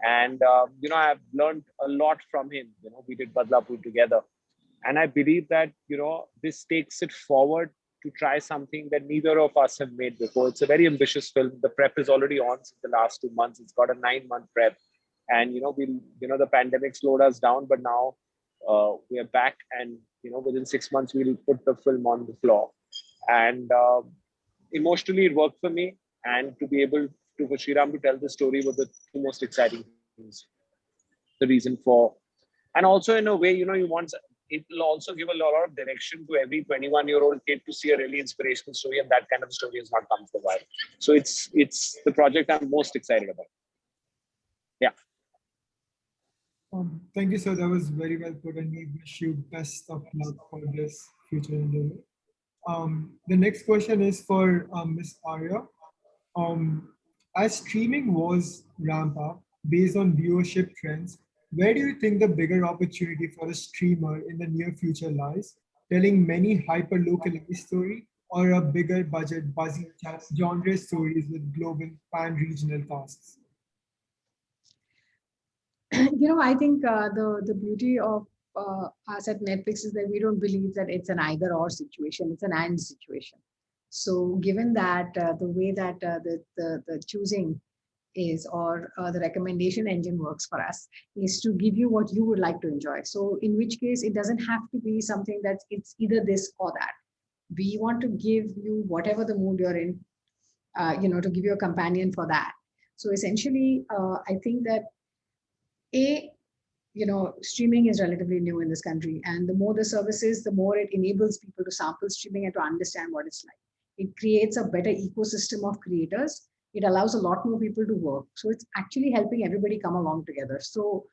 [SPEAKER 6] And, I've learned a lot from him. We did Badlapur together. And I believe that, this takes it forward to try something that neither of us have made before. It's a very ambitious film. The prep is already on since the last 2 months. It's got a 9-month prep. And, the pandemic slowed us down, but now we are back. And, within 6 months, we'll put the film on the floor. And emotionally, it worked for me. And to be able to, for Sriram to tell the story were the two most exciting things. The reason for, and also in a way, it will also give a lot of direction to every 21-year-old kid to see a really inspirational story, and that kind of story has not come for a while. So it's the project I'm most excited about. Yeah.
[SPEAKER 1] Thank you, sir. That was very well put, and we wish you best of luck for this future endeavor. The next question is for Ms. Arya. As streaming wars ramp up based on viewership trends, where do you think the bigger opportunity for a streamer in the near future lies? Telling many hyper-localized story, or a bigger budget, buzzy genre stories with global pan-regional casts?
[SPEAKER 4] I think the beauty of us at Netflix is that we don't believe that it's an either-or situation; it's an and situation. So, given that the way that the choosing is, or the recommendation engine works for us, is to give you what you would like to enjoy. So, in which case, it doesn't have to be something it's either this or that. We want to give you whatever the mood you're in, to give you a companion for that. So essentially, I think that streaming is relatively new in this country, and the more the services, the more it enables people to sample streaming and to understand what it's like. It creates a better ecosystem of creators. It allows a lot more people to work. So it's actually helping everybody come along together. So,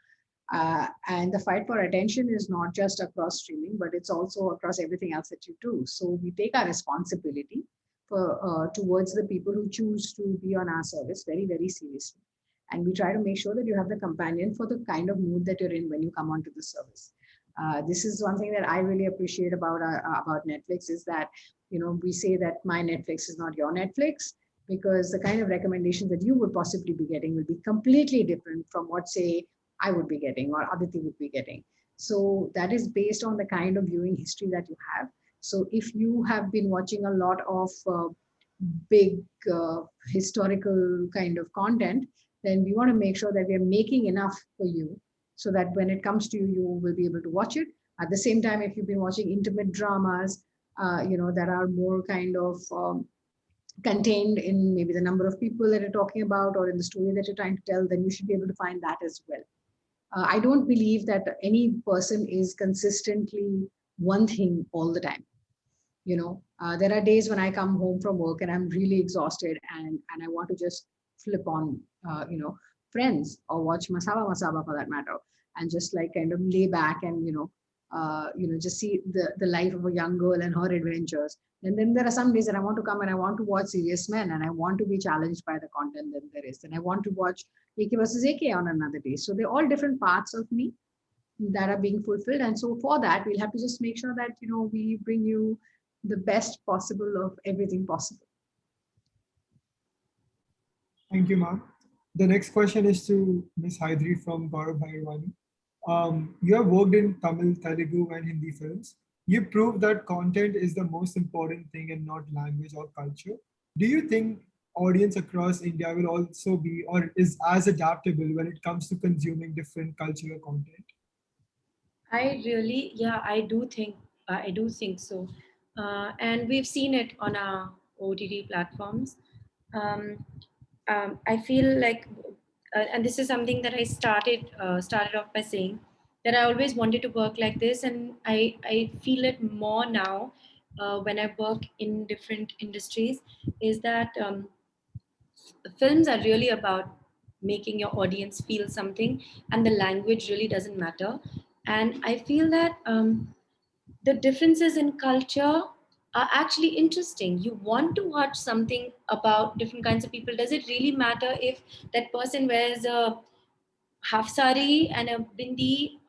[SPEAKER 4] and the fight for attention is not just across streaming, but it's also across everything else that you do. So we take our responsibility towards the people who choose to be on our service very, very seriously. And we try to make sure that you have the companion for the kind of mood that you're in when you come onto the service. This is one thing that I really appreciate about Netflix, is that, we say that my Netflix is not your Netflix, because the kind of recommendations that you would possibly be getting will be completely different from what, say, I would be getting or Aditi would be getting. So that is based on the kind of viewing history that you have. So if you have been watching a lot of big historical kind of content, then we want to make sure that we are making enough for you so that when it comes to you, you will be able to watch it. At the same time, if you've been watching intimate dramas, that are more kind of contained in maybe the number of people that you're talking about or in the story that you're trying to tell, then you should be able to find that as well. I don't believe that any person is consistently one thing all the time. There are days when I come home from work and I'm really exhausted and I want to just flip on, Friends, or watch Masaba for that matter, and just like kind of lay back and, just see the life of a young girl and her adventures. And then there are some days that I want to come and I want to watch Serious Men and I want to be challenged by the content that there is. And I want to watch AK versus AK on another day. So they're all different parts of me that are being fulfilled. And so for that, we'll have to just make sure that, we bring you the best possible of everything possible.
[SPEAKER 1] Thank you, ma'am. The next question is to Ms. Hydari from Gaurav Bhairwani. You have worked in Tamil, Telugu, and Hindi films. You prove that content is the most important thing and not language or culture. Do you think audience across India will also be or is as adaptable when it comes to consuming different cultural content?
[SPEAKER 5] I do think so. And we've seen it on our OTT platforms. I feel like, and this is something that I started off by saying, that I always wanted to work like this, and I feel it more now when I work in different industries, is that films are really about making your audience feel something, and the language really doesn't matter. And I feel that the differences in culture are actually interesting. You want to watch something about different kinds of people. Does it really matter if that person wears a half sari and a bindi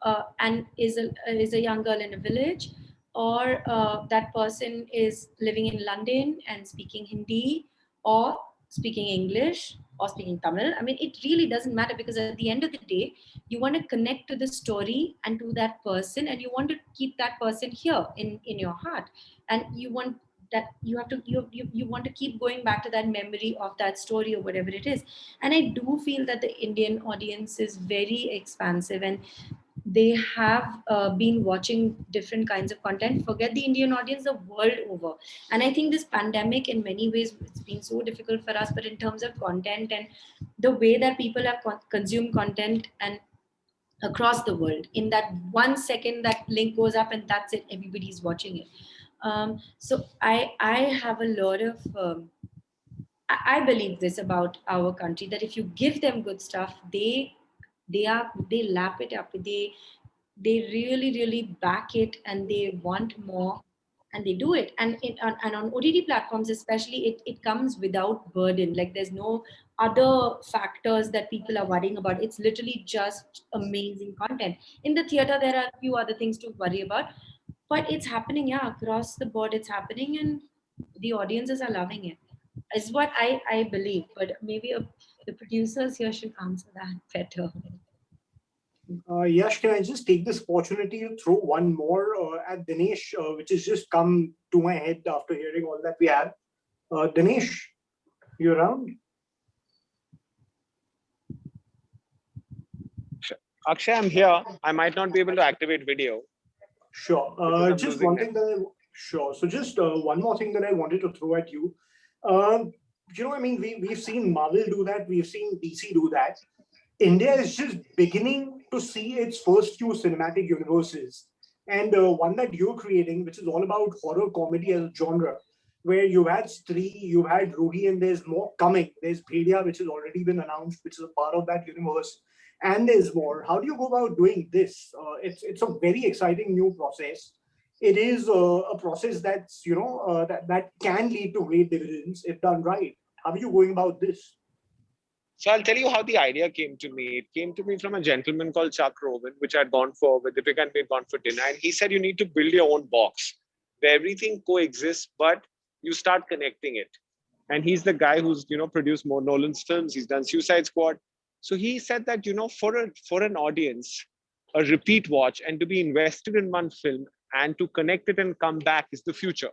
[SPEAKER 5] and is a young girl in a village, or that person is living in London and speaking Hindi or speaking English or speaking Tamil? I mean, it really doesn't matter, because at the end of the day, you want to connect to the story and to that person, and you want to keep that person here in your heart, and you want that you want to keep going back to that memory of that story or whatever it is. And I do feel that the Indian audience is very expansive, and they have been watching different kinds of content. Forget the Indian audience, the world over. And I think this pandemic, in many ways, it's been so difficult for us, but in terms of content and the way that people have consumed content and across the world, in that 1 second that link goes up and that's it, everybody's watching it. So I have a lot of I believe this about our country, that if you give them good stuff, they lap it up. They really back it, and they want more, and they do it. And on OTT platforms especially, it comes without burden. Like, there's no other factors that people are worrying about. It's literally just amazing content. In the theater, there are a few other things to worry about, but it's happening, across the board. It's happening, and the audiences are loving it, is what I believe. But maybe the producers here should answer that better.
[SPEAKER 3] Yash, can I just take this opportunity to throw one more at Dinesh, which has just come to my head after hearing all that we have. Dinesh, you around?
[SPEAKER 6] Akshay, I'm here. I might not be able to activate video.
[SPEAKER 3] Sure. Just one thing that Sure. So just one more thing that I wanted to throw at you. I mean, we've seen Marvel do that. We've seen DC do that. India is just beginning to see its first few cinematic universes. And one that you're creating, which is all about horror comedy as a genre, where you had Stree, you had Ruhi, and there's more coming. There's Bhedia, which has already been announced, which is a part of that universe. And there's more. How do you go about doing this? It's a very exciting new process. It is a process that's, that can lead to great dividends if done right. How are you going about this?
[SPEAKER 6] So I'll tell you how the idea came to me. It came to me from a gentleman called Chuck Rowan, which I'd gone for with Deepika, and we'd gone for dinner. And he said, you need to build your own box where everything coexists, but you start connecting it. And he's the guy who's, produced more Nolan's films. He's done Suicide Squad. So he said that, for an audience, a repeat watch and to be invested in one film and to connect it and come back is the future.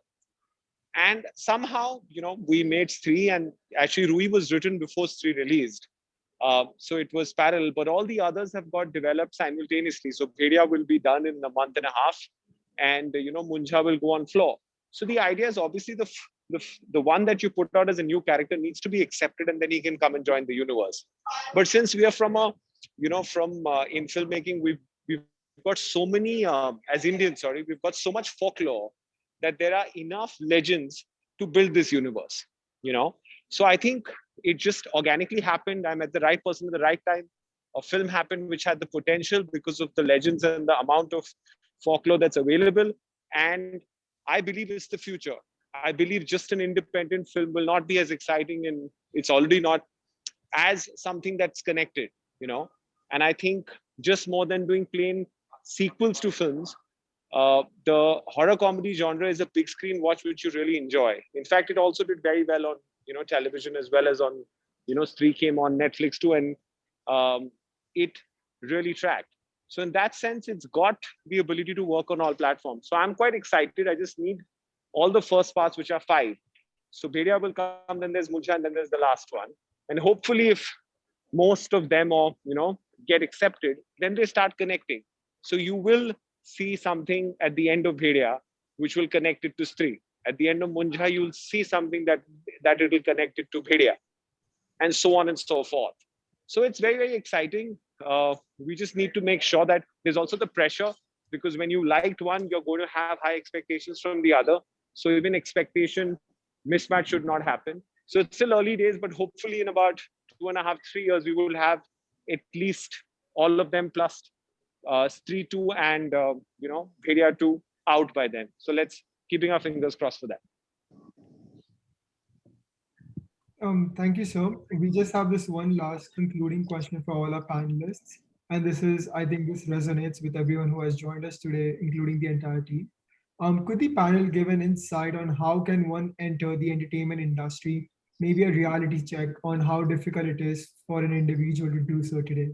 [SPEAKER 6] And somehow, we made Stree, and actually Rui was written before Stree released. So it was parallel, but all the others have got developed simultaneously. So Bhedia will be done in a month and a half, and Munjha will go on floor. So the idea is obviously the one that you put out as a new character needs to be accepted, and then he can come and join the universe. But since we are in filmmaking, we've got so many as Indians, we've got so much folklore that there are enough legends to build this universe, So I think it just organically happened. I'm at the right person at the right time. A film happened which had the potential because of the legends and the amount of folklore that's available. And I believe it's the future. I believe just an independent film will not be as exciting, and it's already not as something that's connected, And I think just more than doing plain sequels to films, the horror comedy genre is a big screen watch which you really enjoy. In fact, it also did very well on television as well as on Stree came on Netflix too, and it really tracked. So in that sense, it's got the ability to work on all platforms. So I'm quite excited. I just need all the first parts, which are 5. So Bhedia will come, then there's Munjha, and then there's the last one. And hopefully, if most of them get accepted, then they start connecting. So you will see something at the end of Bhedia, which will connect it to Stree. At the end of Munjha, you'll see something that it will connect it to Bhedia, and so on and so forth. So it's very, very exciting. We just need to make sure that there's also the pressure, because when you liked one, you're going to have high expectations from the other. So even expectation mismatch should not happen. So it's still early days, but hopefully in about 2.5, 3 years, we will have at least all of them plus Stree 2 and Bhedia 2 out by then. So let's keeping our fingers crossed for that.
[SPEAKER 1] Thank you, sir. We just have this one last concluding question for all our panelists. And I think this resonates with everyone who has joined us today, including the entire team. Could the panel give an insight on how can one enter the entertainment industry, maybe a reality check on how difficult it is for an individual to do so today?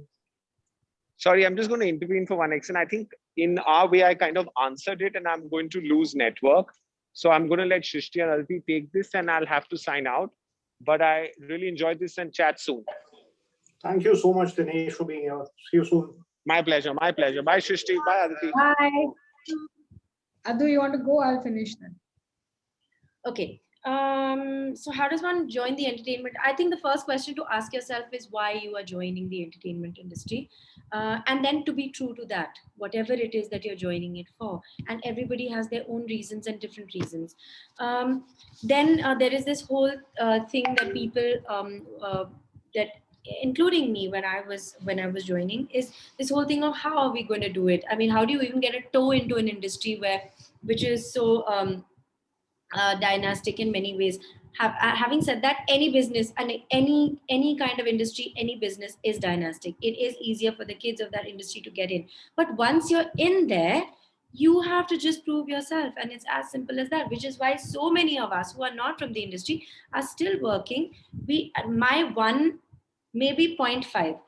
[SPEAKER 6] Sorry, I'm just going to intervene for one second. I think in our way, I kind of answered it, and I'm going to lose network. So I'm going to let Srishti and Aditi take this, and I'll have to sign out. But I really enjoyed this, and chat soon.
[SPEAKER 3] Thank you so much, Dinesh, for being here. See you soon.
[SPEAKER 6] My pleasure. My pleasure. Bye, Srishti. Bye, Aditi.
[SPEAKER 4] Bye. Adu, you want to go? I'll finish then.
[SPEAKER 5] Okay. So how does one join the entertainment? I think the first question to ask yourself is why you are joining the entertainment industry. And then to be true to that, whatever it is that you're joining it for. And everybody has their own reasons and different reasons. Then there is this whole thing that people, that including me when I was joining, is this whole thing of how are we going to do it? I mean, how do you even get a toe into an industry which is so dynastic in many ways? Having said that, any business and any kind of industry, any business is dynastic. It is easier for the kids of that industry to get in, but once you're in there, you have to just prove yourself, and it's as simple as that, which is why so many of us who are not from the industry are still working. My one maybe 0.5,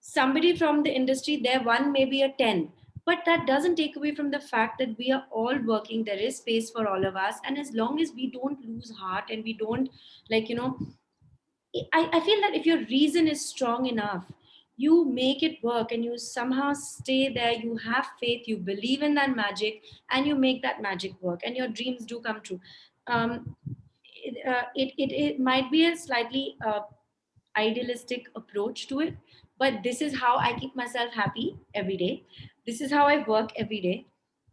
[SPEAKER 5] somebody from the industry, their one maybe a 10. But that doesn't take away from the fact that we are all working. There is space for all of us. And as long as we don't lose heart and we don't, I feel that if your reason is strong enough, you make it work and you somehow stay there, you have faith, you believe in that magic, and you make that magic work, and your dreams do come true. um, it might be a slightly idealistic approach to it, but this is how I keep myself happy every day. This is how I work every day.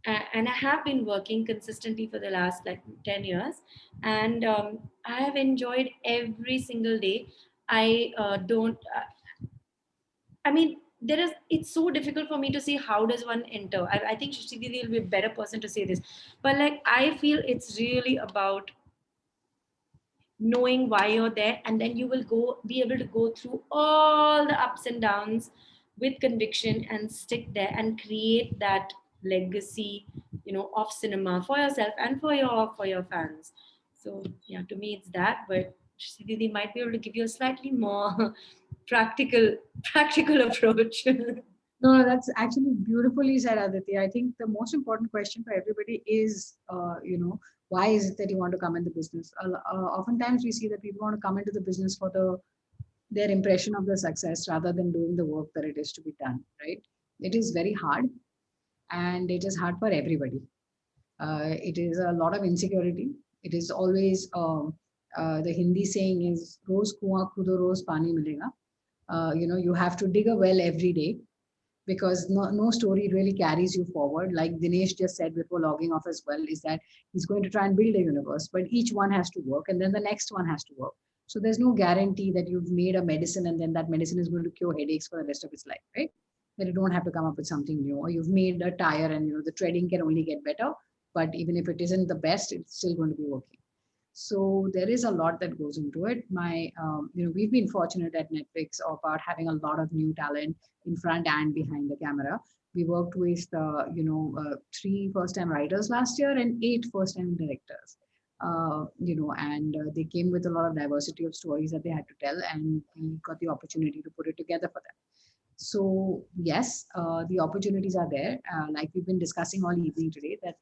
[SPEAKER 5] And I have been working consistently for the last like 10 years, and I have enjoyed every single day. I don't I mean, there is. It's so difficult for me to see how does one enter. I think Srishti Didi will be a better person to say this, but like I feel it's really about knowing why you're there, and then you will go be able to go through all the ups and downs with conviction and stick there and create that legacy, of cinema for yourself and for your fans. So yeah, to me it's that, but Srishti Didi might be able to give you a slightly more practical practical approach.
[SPEAKER 4] No, that's actually beautifully said, Aditi. I think the most important question for everybody is, why is it that you want to come in the business? Oftentimes we see that people want to come into the business for their impression of the success rather than doing the work that it is to be done, right? It is very hard, and it is hard for everybody. It is a lot of insecurity. It is always, the Hindi saying is, "Roz kuan khudo roz pani milega." You have to dig a well every day, because no story really carries you forward. Like Dinesh just said before logging off as well, is that he's going to try and build a universe, but each one has to work, and then the next one has to work. So there's no guarantee that you've made a medicine and then that medicine is going to cure headaches for the rest of his life, right? That you don't have to come up with something new. Or you've made a tire and the treading can only get better, but even if it isn't the best, it's still going to be working. So there is a lot that goes into it. We've been fortunate at Netflix about having a lot of new talent in front and behind the camera. We worked with, 3 first-time writers last year and 8 first-time directors. They came with a lot of diversity of stories that they had to tell, and we got the opportunity to put it together for them. So yes, the opportunities are there. Like we've been discussing all evening today, that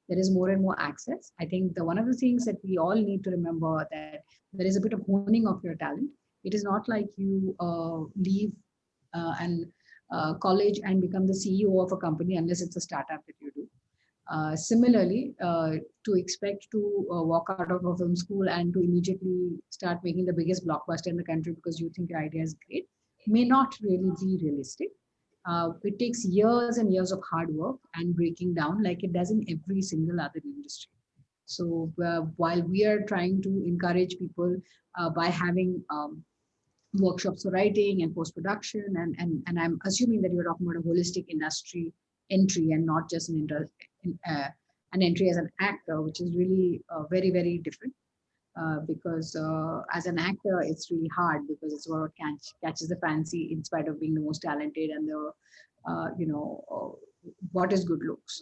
[SPEAKER 4] there is more and more access. I think one of the things that we all need to remember, that there is a bit of honing of your talent. It is not like you leave and college and become the CEO of a company unless it's a startup that you do. Similarly, to expect to walk out of a film school and to immediately start making the biggest blockbuster in the country because you think your idea is great may not really be realistic. It takes years and years of hard work and breaking down, like it does in every single other industry. So while we are trying to encourage people by having workshops for writing and post-production, and I'm assuming that you're talking about a holistic industry entry and not just an entry as an actor, which is really very, very different. Because as an actor, it's really hard because it's what catches the fancy in spite of being the most talented and what is good looks,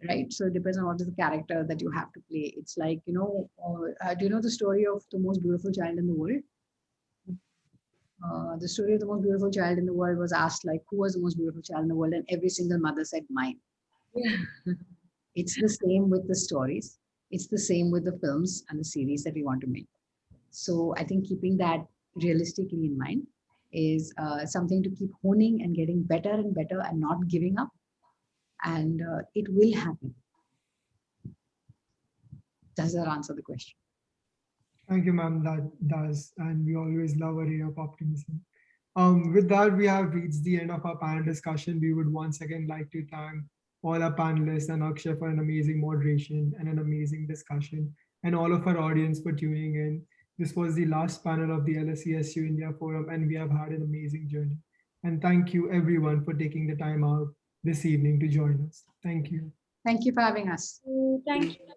[SPEAKER 4] right? So it depends on what is the character that you have to play. It's like, do you know the story of the most beautiful child in the world? The story of the most beautiful child in the world was asked, like, who was the most beautiful child in the world? And every single mother said, mine. Yeah. It's the same with the stories. It's the same with the films and the series that we want to make. So I think keeping that realistically in mind is something to keep honing and getting better and better and not giving up. And it will happen. Does that answer the question?
[SPEAKER 1] Thank you, ma'am. That does. And we always love a ray of optimism. With that, we have reached the end of our panel discussion. We would once again like to thank all our panelists and Akshay for an amazing moderation and an amazing discussion, and all of our audience for tuning in. This was the last panel of the LSE India Forum, and we have had an amazing journey. And thank you everyone for taking the time out this evening to join us. Thank you.
[SPEAKER 4] Thank you for having us.
[SPEAKER 5] Thank you.